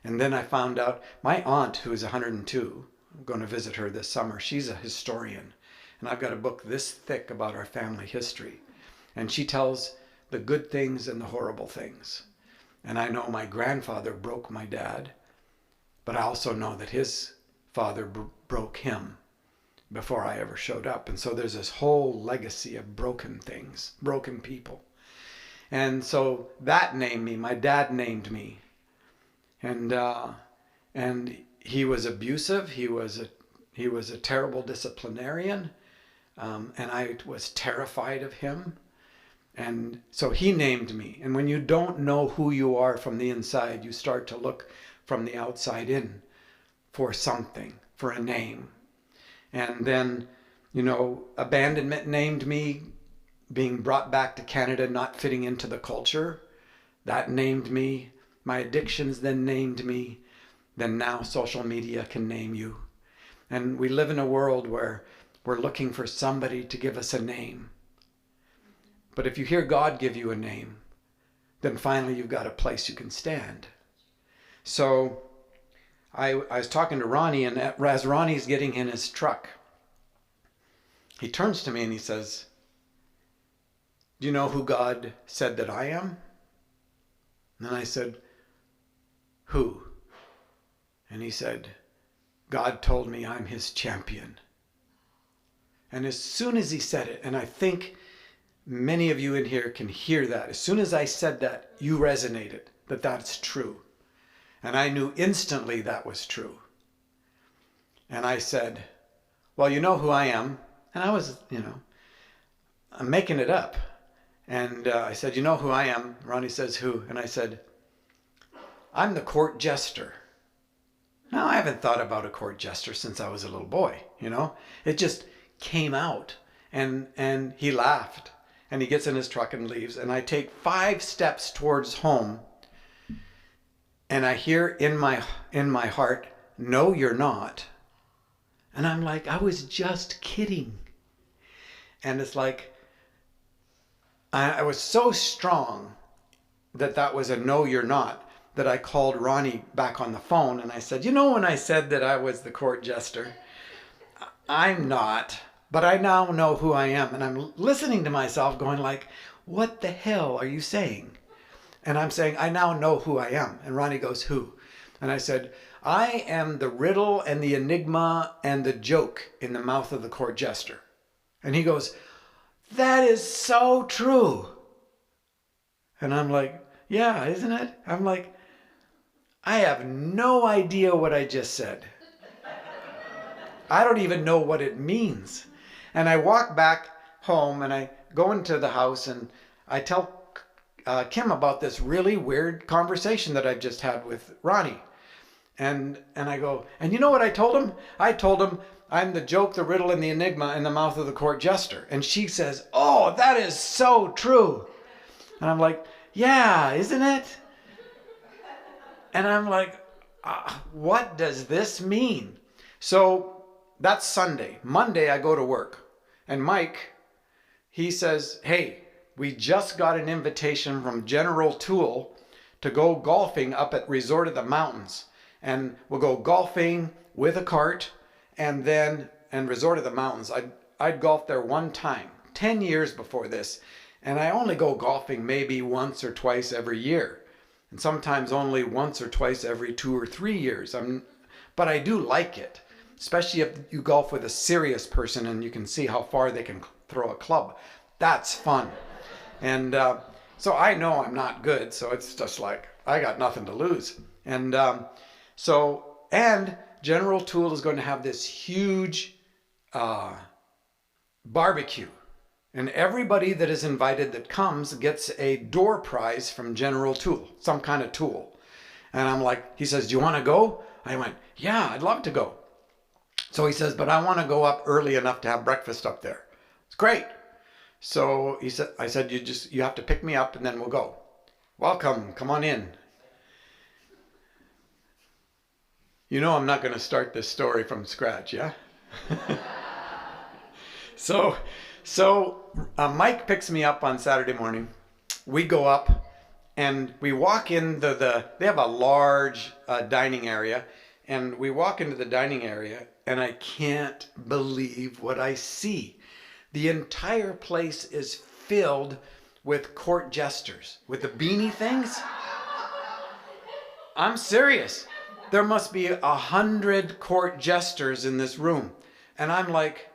And then I found out my aunt, who is 102, I'm going to visit her this summer. She's a historian. And I've got a book this thick about our family history. And she tells the good things and the horrible things. And I know my grandfather broke my dad, but I also know that his father broke him before I ever showed up. And so there's this whole legacy of broken things, broken people. And so that named me. My dad named me. And he was abusive. He was a terrible disciplinarian. And I was terrified of him. And so he named me. And when you don't know who you are from the inside, you start to look from the outside in for something, for a name. And then, abandonment named me, being brought back to Canada, not fitting into the culture. That named me. My addictions then named me. Then now social media can name you. And we live in a world where we're looking for somebody to give us a name. But if you hear God give you a name, then finally you've got a place you can stand. So I was talking to Ronnie, and as Ronnie's getting in his truck, he turns to me and he says, "Do you know who God said that I am?" And I said, "Who?" And he said, "God told me I'm his champion." And as soon as he said it, and I think many of you in here can hear that, as soon as I said that, you resonated that that's true. And I knew instantly that was true. And I said, "Well, you know who I am." And I was, I'm making it up. And I said, "You know who I am?" Ronnie says, "Who?" And I said, "I'm the court jester." Now, I haven't thought about a court jester since I was a little boy, It just came out. And he laughed. And he gets in his truck and leaves. And I take 5 steps towards home. And I hear in my heart, "No, you're not." And I'm like, I was just kidding. And it's like, I was so strong that was a "no, you're not," that I called Ronnie back on the phone and I said, "When I said that I was the court jester, I'm not, but I now know who I am." And I'm listening to myself going like, "What the hell are you saying?" And I'm saying, "I now know who I am." And Ronnie goes, "Who?" And I said, "I am the riddle and the enigma and the joke in the mouth of the court jester." And he goes, "That is so true." And I'm like, "Yeah, isn't it?" I'm like, I have no idea what I just said. I don't even know what it means. And I walk back home and I go into the house and I tell Kim about this really weird conversation that I just had with Ronnie. And I go, "And you know what I told him? I told him I'm the joke, the riddle, and the enigma in the mouth of the court jester." And she says, "Oh, that is so true." And I'm like, "Yeah, isn't it?" And I'm like, what does this mean? So that's Sunday. Monday, I go to work. And Mike, he says, "Hey, we just got an invitation from General Tool to go golfing up at Resort of the Mountains. And we'll go golfing with a cart and Resort of the Mountains. I'd golfed there one time, 10 years before this. And I only go golfing maybe once or twice every year. And sometimes only once or twice every 2 or 3 years. But I do like it, especially if you golf with a serious person and you can see how far they can throw a club. That's fun. And so I know I'm not good, so it's just like, I got nothing to lose. And General Tool is going to have this huge barbecue. And everybody that is invited that comes gets a door prize from General Tool, some kind of tool. And I'm like, he says, "Do you want to go?" I went, "Yeah, I'd love to go." So he says, "But I want to go up early enough to have breakfast up there." It's great. So I said, you have to pick me up and then we'll go. "Welcome, come on in." I'm not going to start this story from scratch, yeah? So Mike picks me up on Saturday morning. We go up and we walk into they have a large dining area, and we walk into the dining area and I can't believe what I see. The entire place is filled with court jesters with the beanie things. I'm serious. There must be 100 court jesters in this room. And I'm like,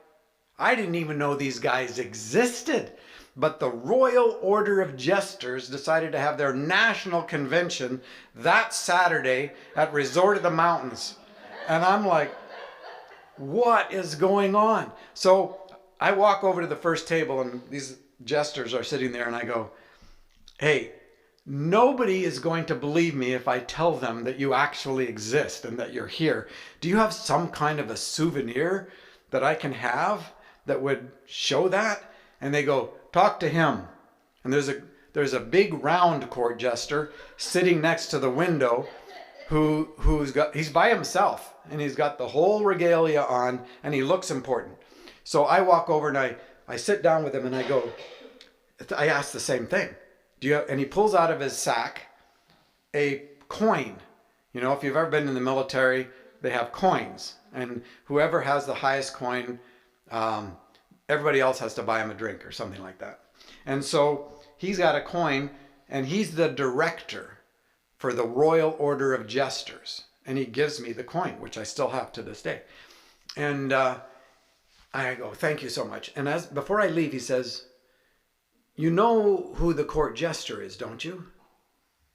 I didn't even know these guys existed. But the Royal Order of Jesters decided to have their national convention that Saturday at Resort of the Mountains. And I'm like, what is going on? So I walk over to the first table and these jesters are sitting there and I go, "Hey, nobody is going to believe me if I tell them that you actually exist and that you're here. Do you have some kind of a souvenir that I can have that would show that?" And they go, "Talk to him." And there's there's a big round court jester sitting next to the window he's by himself, and he's got the whole regalia on, and he looks important. So I walk over and I sit down with him, and I ask the same thing. And he pulls out of his sack a coin. You know, if you've ever been in the military, they have coins, and whoever has the highest coin, everybody else has to buy him a drink or something like that. And so he's got a coin, and he's the director for the Royal Order of Jesters. And he gives me the coin, which I still have to this day. And I go, thank you so much. And before I leave, he says, you know who the court jester is, don't you?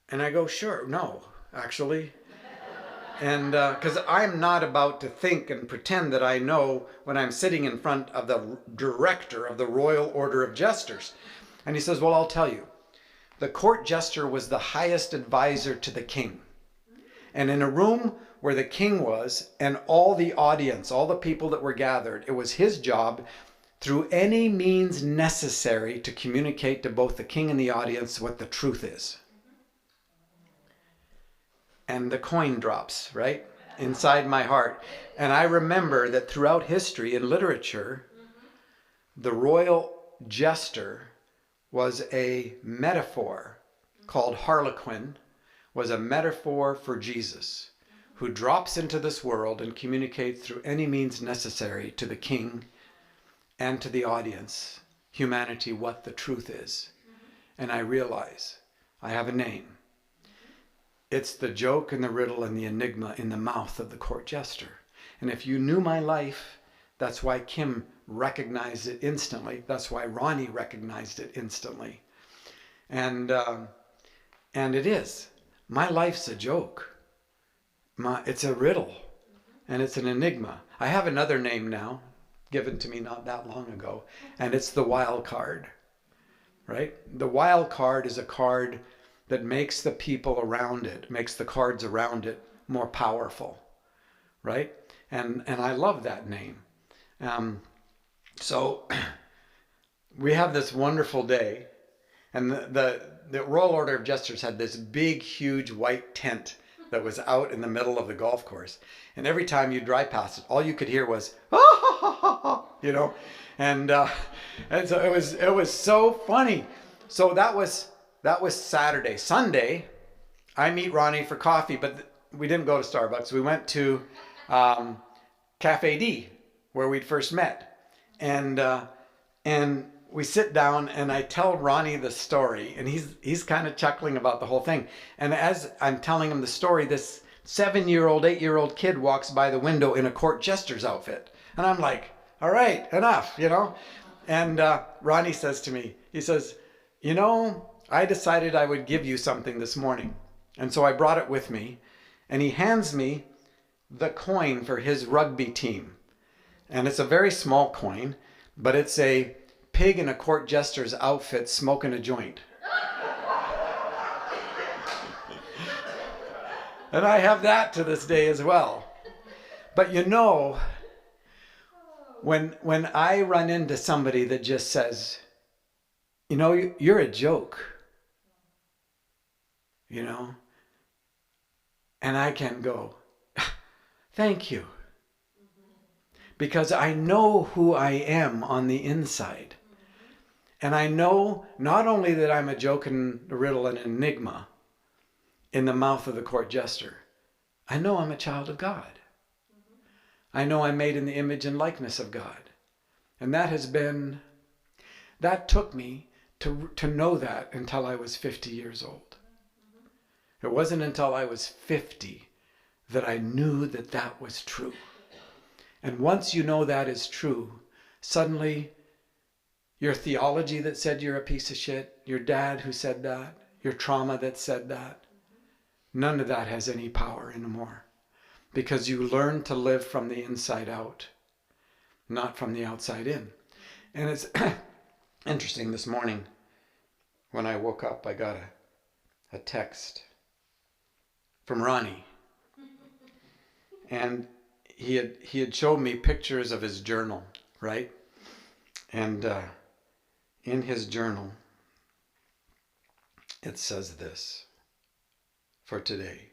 And I go, sure, no, actually. And because I'm not about to think and pretend that I know when I'm sitting in front of the director of the Royal Order of Jesters. And he says, well, I'll tell you. The court jester was the highest advisor to the king. And in a room where the king was and all the audience, all the people that were gathered, it was his job through any means necessary to communicate to both the king and the audience what the truth is. And the coin drops, right? Inside my heart. And I remember that throughout history and literature, the royal jester was a metaphor called Harlequin, was a metaphor for Jesus, who drops into this world and communicates through any means necessary to the king and to the audience, humanity, what the truth is. And I realize I have a name. It's the joke and the riddle and the enigma in the mouth of the court jester. And if you knew my life, that's why Kim recognized it instantly. That's why Ronnie recognized it instantly. And it is. My life's a joke. It's a riddle. And it's an enigma. I have another name now, given to me not that long ago. And it's the wild card. Right? The wild card is a card that makes the people around it, makes the cards around it more powerful. Right? And I love that name. So we have this wonderful day, and the Royal Order of Jesters had this big, huge white tent that was out in the middle of the golf course. And every time you drive past it, all you could hear was, ah, ha, ha, ha, ha, you know, and so it was so funny. So that was Saturday. Sunday, I meet Ronnie for coffee, but we didn't go to Starbucks. We went to Cafe D, where we'd first met. And we sit down and I tell Ronnie the story, and he's kind of chuckling about the whole thing. And as I'm telling him the story, this 7-year-old, 8-year-old kid walks by the window in a court jester's outfit. And I'm like, all right, enough, you know? And Ronnie says to me, he says, you know, I decided I would give you something this morning. And so I brought it with me, and he hands me the coin for his rugby team. And it's a very small coin, but it's a pig in a court jester's outfit smoking a joint. And I have that to this day as well. But you know, when I run into somebody that just says, you know, you're a joke, you know, and I can go, thank you. Because I know who I am on the inside. And I know not only that I'm a joke and a riddle and an enigma in the mouth of the court jester, I know I'm a child of God. I know I'm made in the image and likeness of God. And that took me to know that until I was 50 years old. It wasn't until I was 50 that I knew that that was true. And once you know that is true, suddenly your theology that said you're a piece of shit, your dad who said that, your trauma that said that, none of that has any power anymore. Because you learn to live from the inside out, not from the outside in. And it's interesting, this morning when I woke up, I got a text from Ronnie. And he had showed me pictures of his journal, right? And in his journal, it says this for today.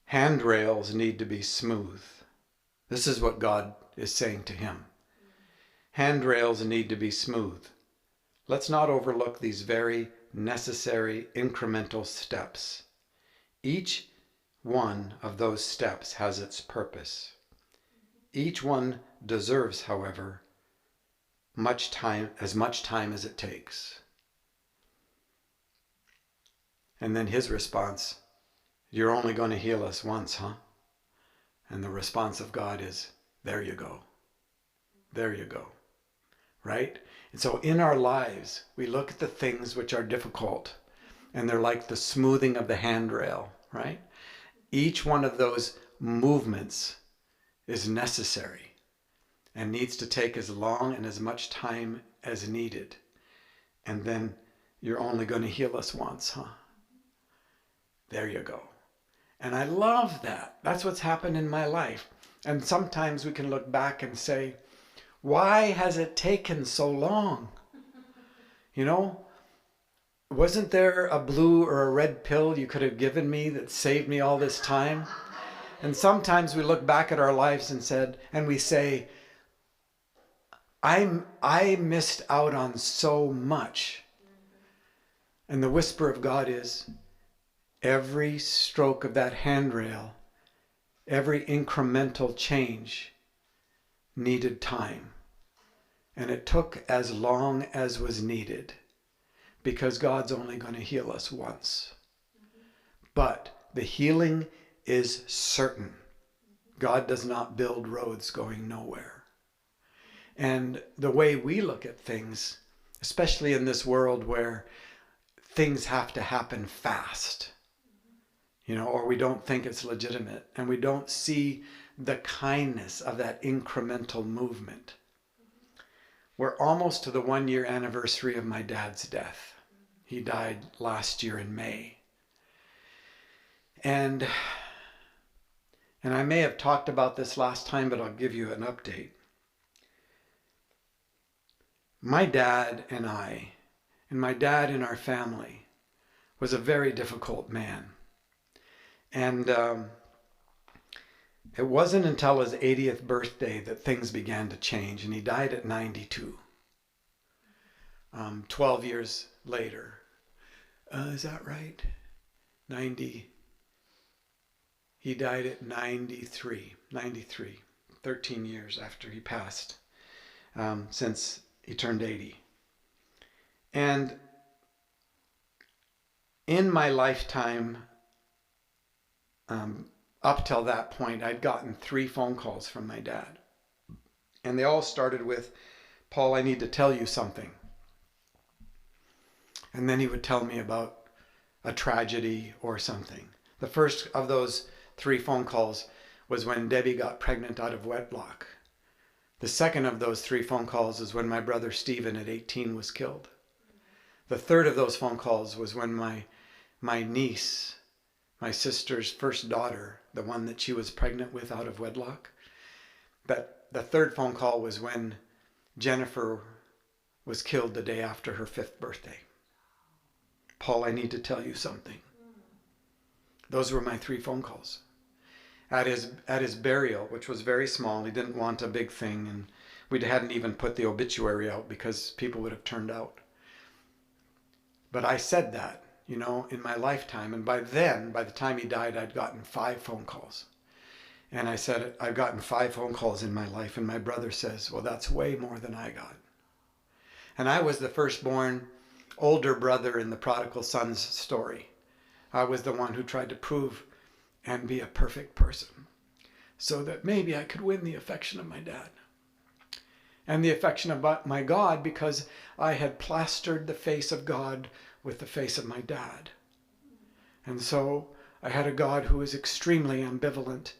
Handrails need to be smooth. This is what God is saying to him. Handrails need to be smooth. Let's not overlook these very necessary incremental steps. Each one of those steps has its purpose. Each one deserves, however, much time as it takes. And then his response, you're only going to heal us once, huh? And the response of God is, there you go. There you go. Right? And so in our lives, we look at the things which are difficult, and they're like the smoothing of the handrail, right? Each one of those movements is necessary and needs to take as long and as much time as needed. And then you're only going to heal us once, huh? There you go. And I love that. That's what's happened in my life. And sometimes we can look back and say, why has it taken so long? You know, wasn't there a blue or a red pill you could have given me that saved me all this time? And sometimes we look back at our lives and we say, I missed out on so much. And the whisper of God is, every stroke of that handrail, every incremental change needed time. And it took as long as was needed, because God's only going to heal us once. But the healing is certain. God does not build roads going nowhere. And the way we look at things, especially in this world where things have to happen fast, you know, or we don't think it's legitimate, and we don't see the kindness of that incremental movement. We're almost to the 1-year anniversary of my dad's death. He died last year in May. And I may have talked about this last time, but I'll give you an update. My dad and my dad in our family was a very difficult man. And it wasn't until his 80th birthday that things began to change, and he died at 92. 12 years later. Is that right? 90. He died at 93. 13 years after he passed, since he turned 80. And in my lifetime, up till that point, I'd gotten 3 phone calls from my dad. And they all started with, Paul, I need to tell you something. And then he would tell me about a tragedy or something. The first of those 3 phone calls was when Debbie got pregnant out of wedlock. The second of those 3 phone calls is when my brother Stephen at 18 was killed. The third of those phone calls was when my niece, my sister's first daughter, the one that she was pregnant with out of wedlock. But the third phone call was when Jennifer was killed the day after her 5th birthday. Paul, I need to tell you something. Those were my 3 phone calls. At his burial, which was very small, he didn't want a big thing, and we hadn't even put the obituary out because people would have turned out. But I said that, you know, in my lifetime. And by the time he died, I'd gotten 5 phone calls. And I said, I've gotten 5 phone calls in my life. And my brother says, well, that's way more than I got. And I was the firstborn older brother in the prodigal son's story. I was the one who tried to prove and be a perfect person so that maybe I could win the affection of my dad. And the affection of my God, because I had plastered the face of God with the face of my dad. And so I had a God who was extremely ambivalent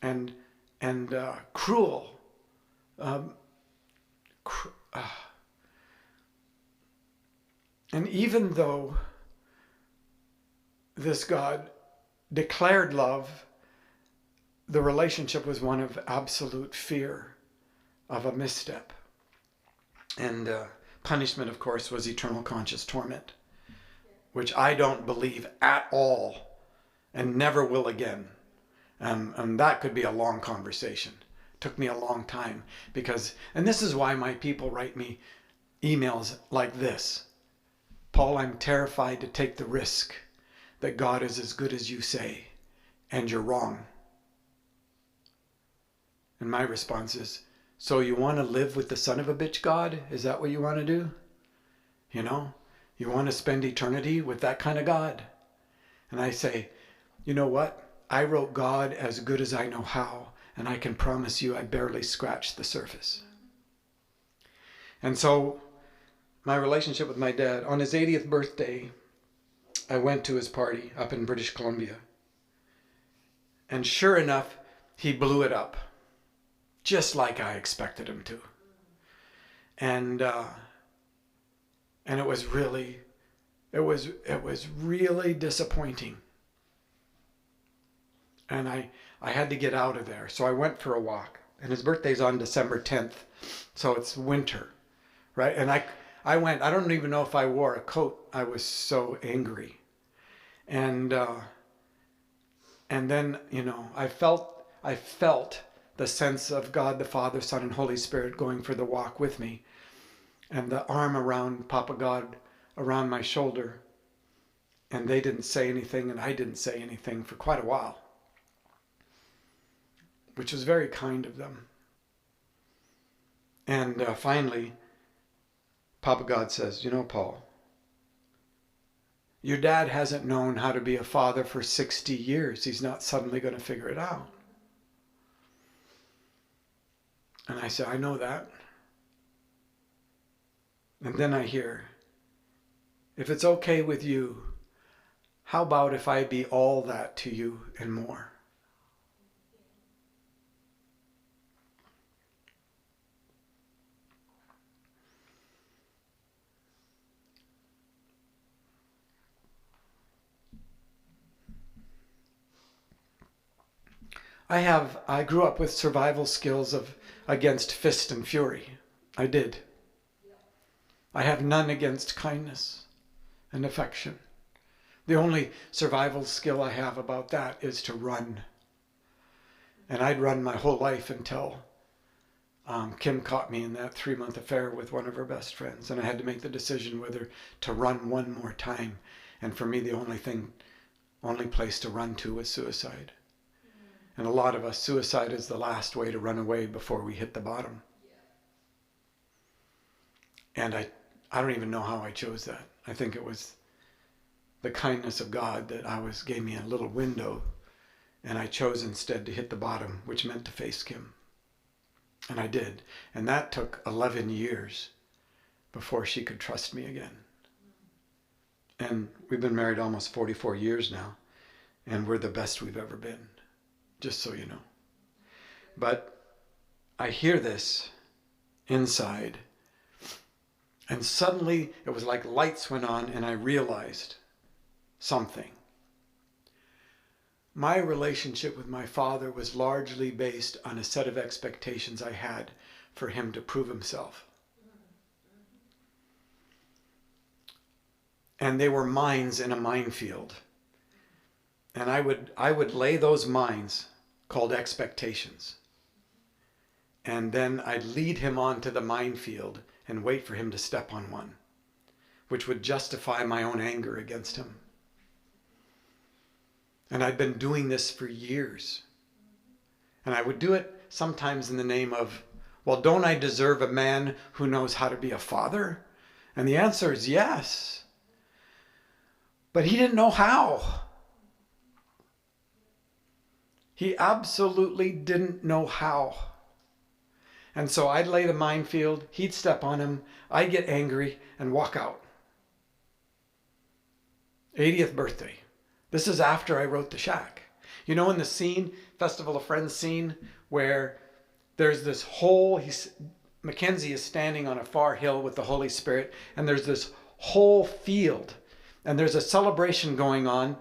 and cruel. And even though this God declared love, the relationship was one of absolute fear of a misstep. And punishment, of course, was eternal conscious torment, which I don't believe at all and never will again. And that could be a long conversation. Took me a long time because, and this is why my people write me emails like this. Paul, I'm terrified to take the risk that God is as good as you say, and you're wrong. And my response is, so you want to live with the son of a bitch God? Is that what you want to do? You know, you want to spend eternity with that kind of God? And I say, you know what? I wrote God as good as I know how, and I can promise you I barely scratched the surface. And so my relationship with my dad, on his 80th birthday, I went to his party up in British Columbia. And sure enough, he blew it up, just like I expected him to. And it was really disappointing. And I had to get out of there. So I went for a walk. And his birthday's on December 10th. So it's winter, right? And I went, I don't even know if I wore a coat. I was so angry. And then, you know, I felt the sense of God, the Father, Son, and Holy Spirit going for the walk with me. And the arm around Papa God, around my shoulder. And they didn't say anything, and I didn't say anything for quite a while, which was very kind of them. And finally, Papa God says, you know, Paul, your dad hasn't known how to be a father for 60 years. He's not suddenly going to figure it out. And I said, I know that. And then I hear, if it's okay with you, how about if I be all that to you and more? I grew up with survival skills against fist and fury. I did. I have none against kindness and affection. The only survival skill I have about that is to run. And I'd run my whole life until Kim caught me in that 3-month affair with one of her best friends. And I had to make the decision whether to run one more time. And for me, the only place to run to was suicide. And a lot of us, suicide is the last way to run away before we hit the bottom. And I don't even know how I chose that. I think it was the kindness of God that gave me a little window, and I chose instead to hit the bottom, which meant to face Kim. And I did. And that took 11 years before she could trust me again. And we've been married almost 44 years now, and we're the best we've ever been. Just so you know. But I hear this inside, and suddenly it was like lights went on, and I realized something. My relationship with my father was largely based on a set of expectations I had for him to prove himself. And they were mines in a minefield. And I would lay those mines called expectations. And then I'd lead him onto the minefield and wait for him to step on one, which would justify my own anger against him. And I'd been doing this for years. And I would do it sometimes in the name of, well, don't I deserve a man who knows how to be a father? And the answer is yes. But he didn't know how. He absolutely didn't know how. And so I'd lay the minefield, he'd step on him, I'd get angry and walk out. 80th birthday. This is after I wrote The Shack. You know, in the scene, Festival of Friends scene, where there's this whole, Mackenzie is standing on a far hill with the Holy Spirit, and there's this whole field, and there's a celebration going on,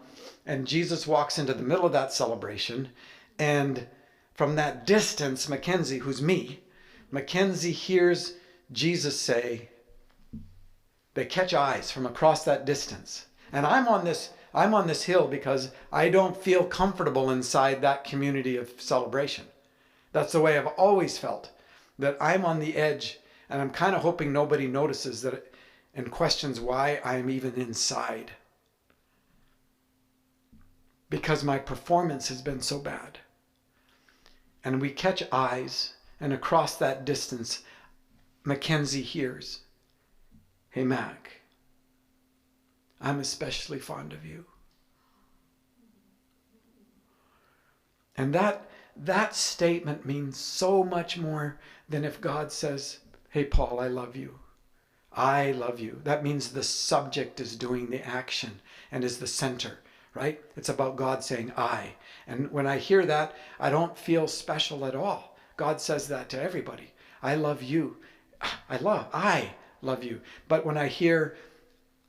and Jesus walks into the middle of that celebration, and from that distance, Mackenzie, who's me, Mackenzie hears Jesus say, They catch eyes from across that distance. And I'm on this hill because I don't feel comfortable inside that community of celebration. That's the way I've always felt, that I'm on the edge, and I'm kind of hoping nobody notices that and questions why I'm even inside. Because my performance has been so bad. And we catch eyes, and across that distance, Mackenzie hears, "Hey, Mac, I'm especially fond of you." And that statement means so much more than if God says, "Hey, Paul, I love you. I love you." That means the subject is doing the action and is the center, right? It's about God saying I. And when I hear that, I don't feel special at all. God says that to everybody. I love you. I love you. But when I hear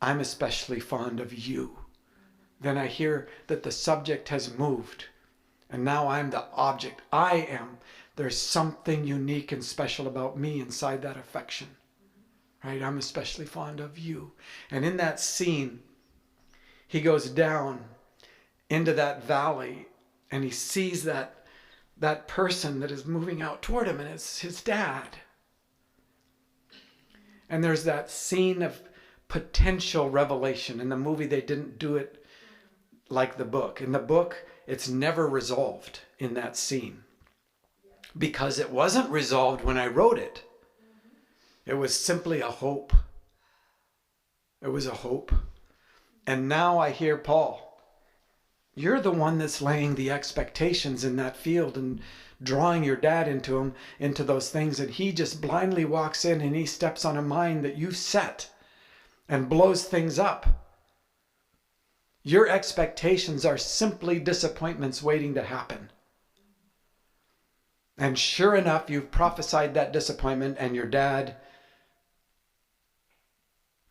I'm especially fond of you, then I hear that the subject has moved. And now I'm the object. I am. There's something unique and special about me inside that affection. Right? I'm especially fond of you. And in that scene, he goes down into that valley and he sees that person that is moving out toward him, and it's his dad. And there's that scene of potential revelation. In the movie, they didn't do it like the book. In the book, it's never resolved in that scene. Because it wasn't resolved when I wrote it. It was simply a hope. It was a hope. And now I hear Paul. You're the one that's laying the expectations in that field and drawing your dad into those things. And he just blindly walks in and he steps on a mine that you've set and blows things up. Your expectations are simply disappointments waiting to happen. And sure enough, you've prophesied that disappointment, and your dad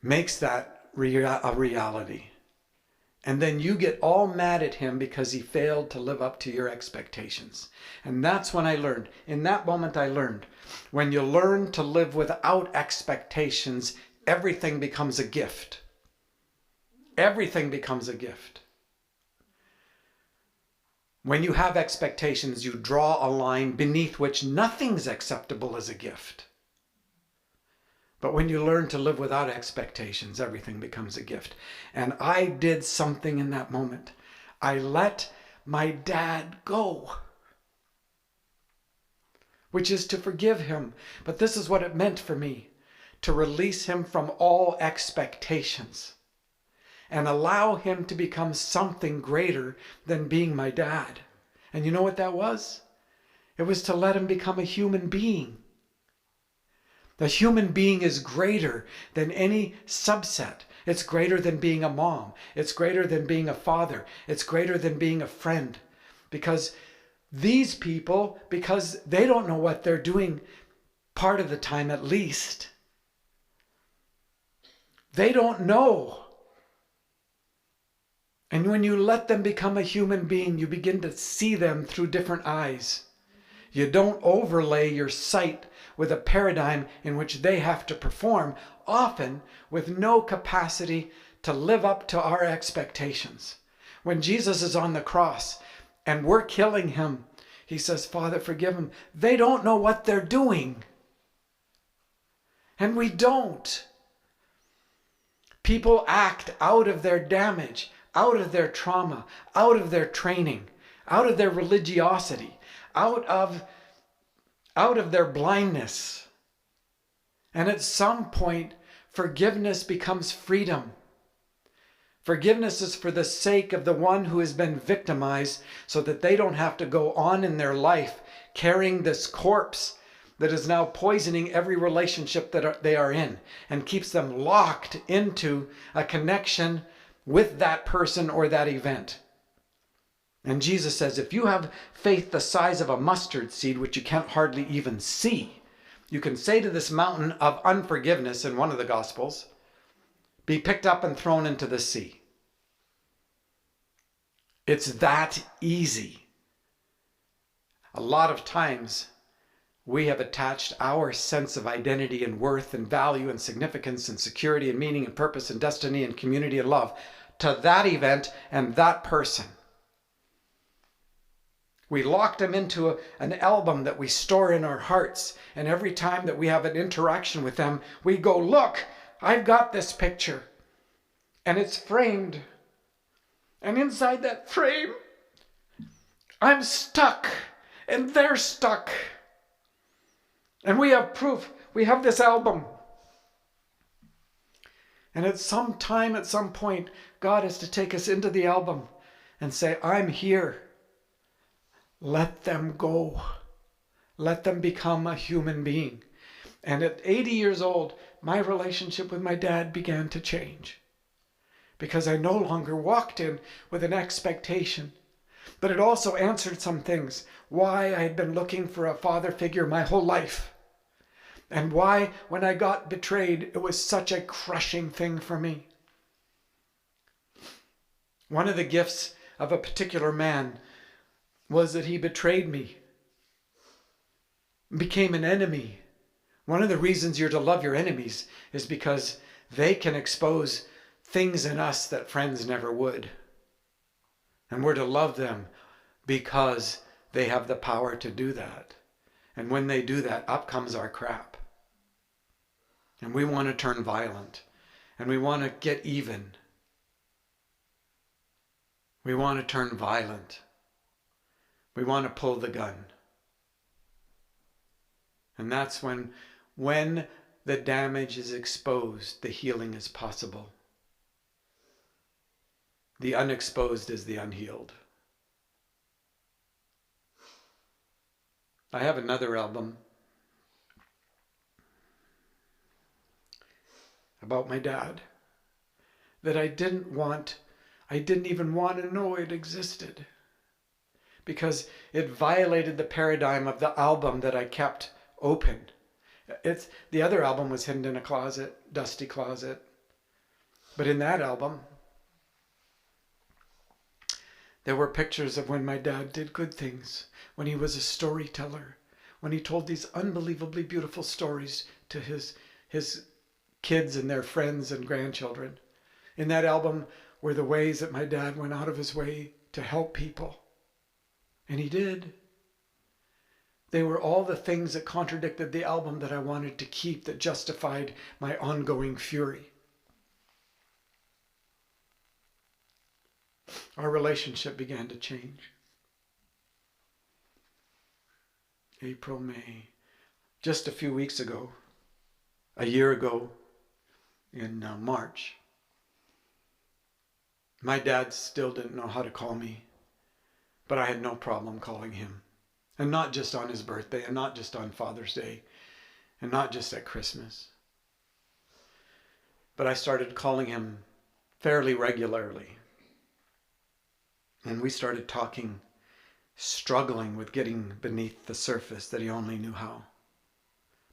makes that a reality. And then you get all mad at him because he failed to live up to your expectations. And that's when I learned. In that moment I learned. When you learn to live without expectations, everything becomes a gift. Everything becomes a gift. When you have expectations, you draw a line beneath which nothing's acceptable as a gift. But when you learn to live without expectations, everything becomes a gift. And I did something in that moment. I let my dad go, which is to forgive him. But this is what it meant for me, to release him from all expectations and allow him to become something greater than being my dad. And you know what that was? It was to let him become a human being. The human being is greater than any subset. It's greater than being a mom. It's greater than being a father. It's greater than being a friend. Because these people, because they don't know what they're doing part of the time at least, they don't know. And when you let them become a human being, you begin to see them through different eyes. You don't overlay your sight with a paradigm in which they have to perform, often with no capacity to live up to our expectations. When Jesus is on the cross and we're killing him, he says, "Father, forgive them. They don't know what they're doing." And we don't. People act out of their damage, out of their trauma, out of their training, out of their religiosity, out of their blindness. And at some point, forgiveness becomes freedom. Forgiveness is for the sake of the one who has been victimized, so that they don't have to go on in their life carrying this corpse that is now poisoning every relationship that they are in and keeps them locked into a connection with that person or that event. And Jesus says, if you have faith the size of a mustard seed, which you can't hardly even see, you can say to this mountain of unforgiveness in one of the Gospels, be picked up and thrown into the sea. It's that easy. A lot of times we have attached our sense of identity and worth and value and significance and security and meaning and purpose and destiny and community and love to that event and that person. We locked them into an album that we store in our hearts. And every time that we have an interaction with them, we go, look, I've got this picture. And it's framed. And inside that frame, I'm stuck. And they're stuck. And we have proof. We have this album. And at some time, at some point, God has to take us into the album and say, I'm here. Let them go. Let them become a human being. And at 80 years old, my relationship with my dad began to change. Because I no longer walked in with an expectation. But it also answered some things. Why I had been looking for a father figure my whole life. And why, when I got betrayed, it was such a crushing thing for me. One of the gifts of a particular man was that he betrayed me, became an enemy. One of the reasons you're to love your enemies is because they can expose things in us that friends never would. And we're to love them because they have the power to do that. And when they do that, up comes our crap. And we want to turn violent. And we want to get even. We want to turn violent. We want to pull the gun. And that's when the damage is exposed, the healing is possible. The unexposed is the unhealed. I have another album about my dad that I didn't even want to know it existed. Because it violated the paradigm of the album that I kept open. The other album was hidden in a closet, dusty closet. But in that album, there were pictures of when my dad did good things, when he was a storyteller, when he told these unbelievably beautiful stories to his kids and their friends and grandchildren. In that album were the ways that my dad went out of his way to help people. And he did. They were all the things that contradicted the album that I wanted to keep, that justified my ongoing fury. Our relationship began to change. April, May. Just a few weeks ago, a year ago, in March, my dad still didn't know how to call me. But I had no problem calling him. And not just on his birthday, and not just on Father's Day, and not just at Christmas. But I started calling him fairly regularly. And we started talking, struggling with getting beneath the surface that he only knew how.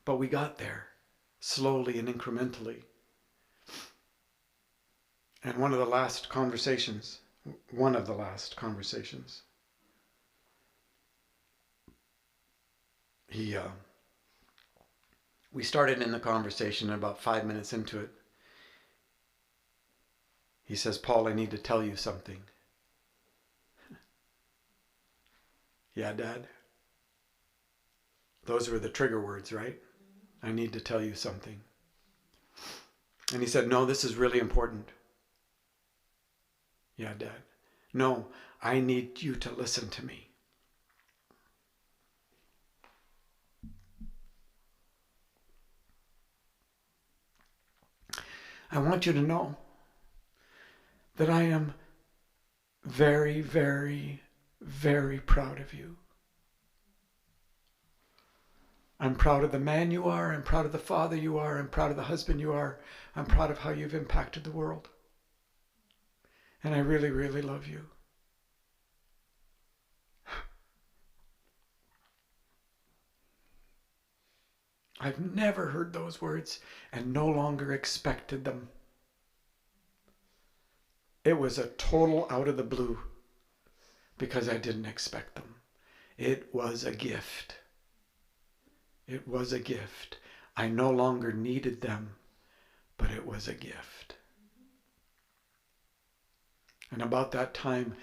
But we got there, slowly and incrementally. And one of the last conversations, we started in the conversation, and about 5 minutes into it, he says, Paul, I need to tell you something. Yeah, Dad? Those were the trigger words, right? I need to tell you something. And he said, no, this is really important. Yeah, Dad. No, I need you to listen to me. I want you to know that I am very, very, very proud of you. I'm proud of the man you are. I'm proud of the father you are. I'm proud of the husband you are. I'm proud of how you've impacted the world. And I really, really love you. I've never heard those words and no longer expected them. It was a total out of the blue because I didn't expect them. It was a gift. It was a gift. I no longer needed them, but it was a gift. And about that time,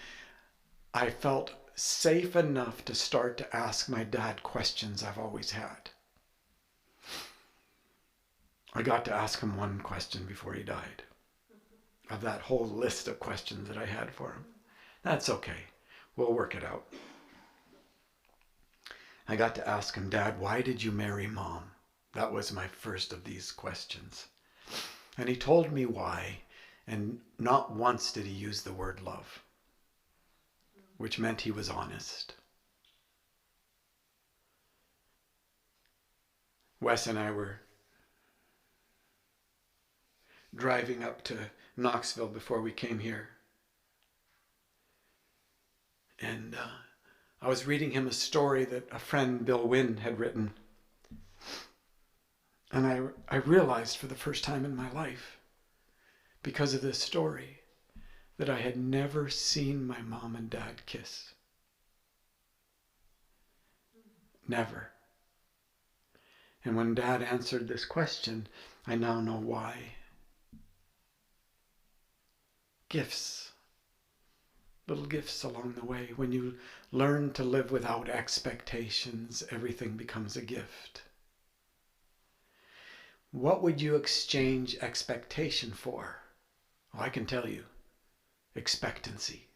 I felt safe enough to start to ask my dad questions I've always had. I got to ask him one question before he died, of that whole list of questions that I had for him. That's okay. We'll work it out. I got to ask him, Dad, why did you marry Mom? That was my first of these questions. And he told me why, and not once did he use the word love, which meant he was honest. Wes and I were driving up to Knoxville before we came here. And I was reading him a story that a friend, Bill Wynn, had written. And I realized for the first time in my life, because of this story, that I had never seen my mom and dad kiss. Never. And when Dad answered this question, I now know why. Gifts. Little gifts along the way. When you learn to live without expectations, everything becomes a gift. What would you exchange expectation for? Oh, I can tell you. Expectancy.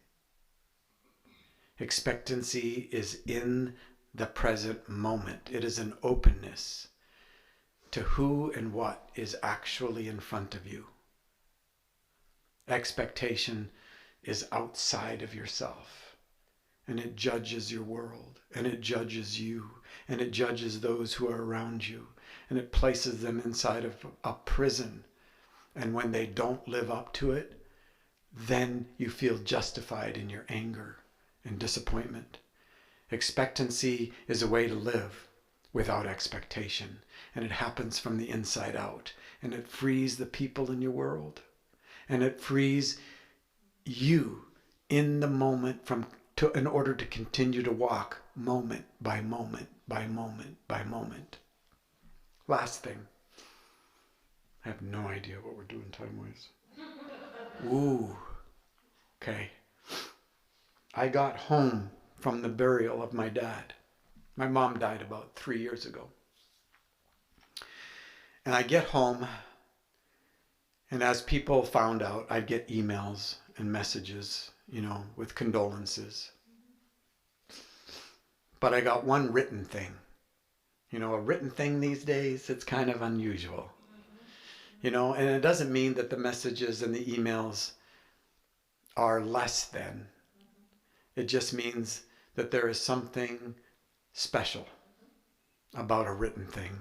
Expectancy is in the present moment. It is an openness to who and what is actually in front of you. Expectation is outside of yourself, and it judges your world, and it judges you, and it judges those who are around you, and it places them inside of a prison. And when they don't live up to it, then you feel justified in your anger and disappointment. Expectancy is a way to live without expectation, and it happens from the inside out, and it frees the people in your world, and it frees you in the moment in order to continue to walk moment by moment by moment by moment. Last thing. I have no idea what we're doing time-wise. Ooh. Okay. I got home from the burial of my dad. My mom died about 3 years ago. And I get home, and as people found out, I'd get emails and messages, with condolences. But I got one written thing. A written thing these days, it's kind of unusual. And it doesn't mean that the messages and the emails are less than. It just means that there is something special about a written thing.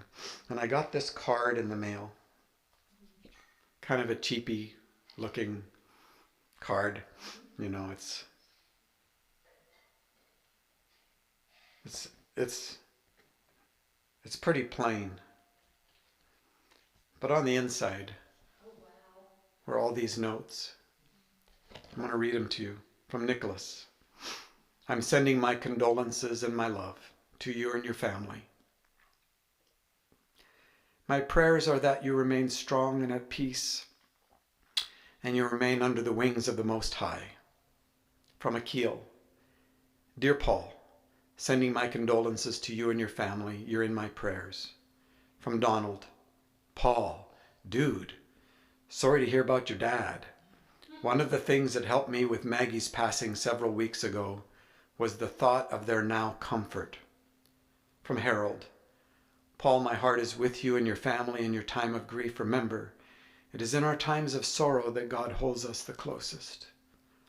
And I got this card in the mail. Kind of a cheapy looking card. It's pretty plain. But on the inside were all these notes. I'm going to read them to you. From Nicholas. I'm sending my condolences and my love to you and your family. My prayers are that you remain strong and at peace, and you remain under the wings of the Most High. From Akil. Dear Paul, sending my condolences to you and your family. You're in my prayers. From Donald. Paul, dude, sorry to hear about your dad. One of the things that helped me with Maggie's passing several weeks ago was the thought of their now comfort. From Harold. Paul, my heart is with you and your family in your time of grief. Remember, it is in our times of sorrow that God holds us the closest.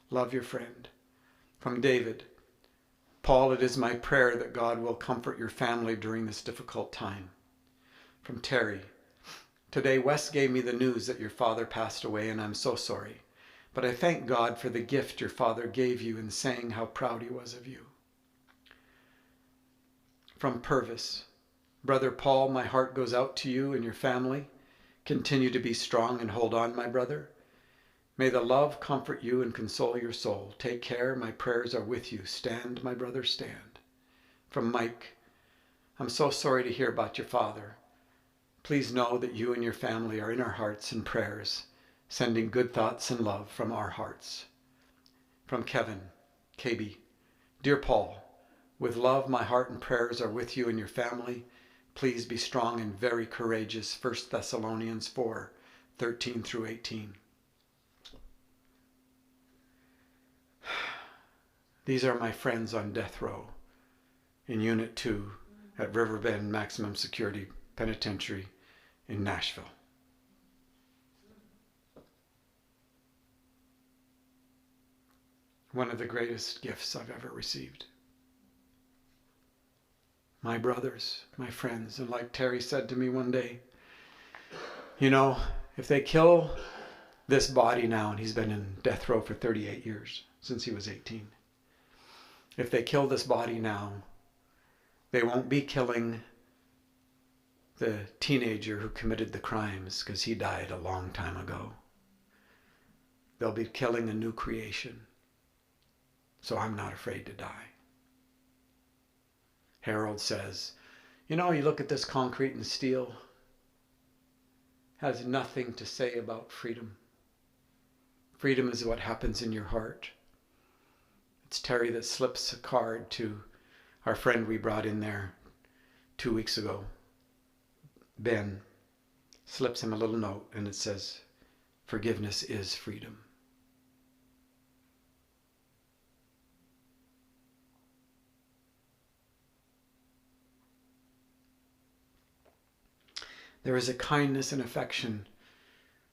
Love, your friend. From David. Paul, it is my prayer that God will comfort your family during this difficult time. From Terry. Today, Wes gave me the news that your father passed away, and I'm so sorry. But I thank God for the gift your father gave you in saying how proud he was of you. From Purvis. Brother Paul, my heart goes out to you and your family. Continue to be strong and hold on, my brother. May the love comfort you and console your soul. Take care. My prayers are with you. Stand, my brother, stand. From Mike. I'm so sorry to hear about your father. Please know that you and your family are in our hearts and prayers, sending good thoughts and love from our hearts. From Kevin, KB. Dear Paul, with love, my heart and prayers are with you and your family. Please be strong and very courageous. 1 Thessalonians 4:13 through 18. These are my friends on death row in Unit 2 at Riverbend Maximum Security Penitentiary in Nashville. One of the greatest gifts I've ever received. My brothers, my friends, and like Terry said to me one day, you know, if they kill this body now, and he's been in death row for 38 years, since he was 18. If they kill this body now, they won't be killing the teenager who committed the crimes because he died a long time ago. They'll be killing a new creation. So I'm not afraid to die. Harold says, you know, you look at this concrete and steel, has nothing to say about freedom. Freedom is what happens in your heart. It's Terry that slips a card to our friend we brought in there 2 weeks ago. Ben slips him a little note and it says, forgiveness is freedom. There is a kindness and affection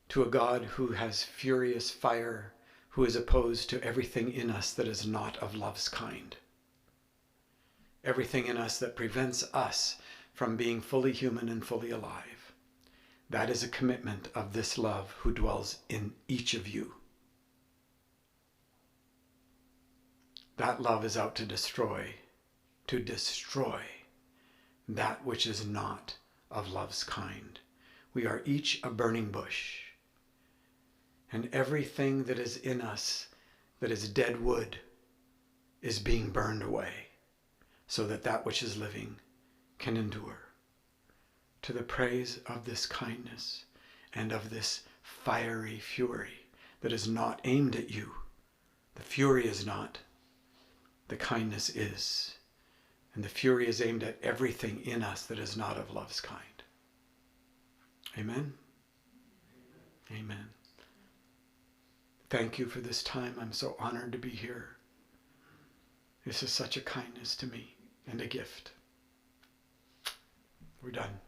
to a God who has furious fire, who is opposed to everything in us that is not of love's kind. Everything in us that prevents us from being fully human and fully alive. That is a commitment of this love who dwells in each of you. That love is out to destroy that which is not of love's kind. We are each a burning bush. And everything that is in us that is dead wood is being burned away so that that which is living can endure. To the praise of this kindness and of this fiery fury that is not aimed at you. The fury is not. The kindness is. And the fury is aimed at everything in us that is not of love's kind. Amen? Amen. Thank you for this time. I'm so honored to be here. This is such a kindness to me and a gift. We're done.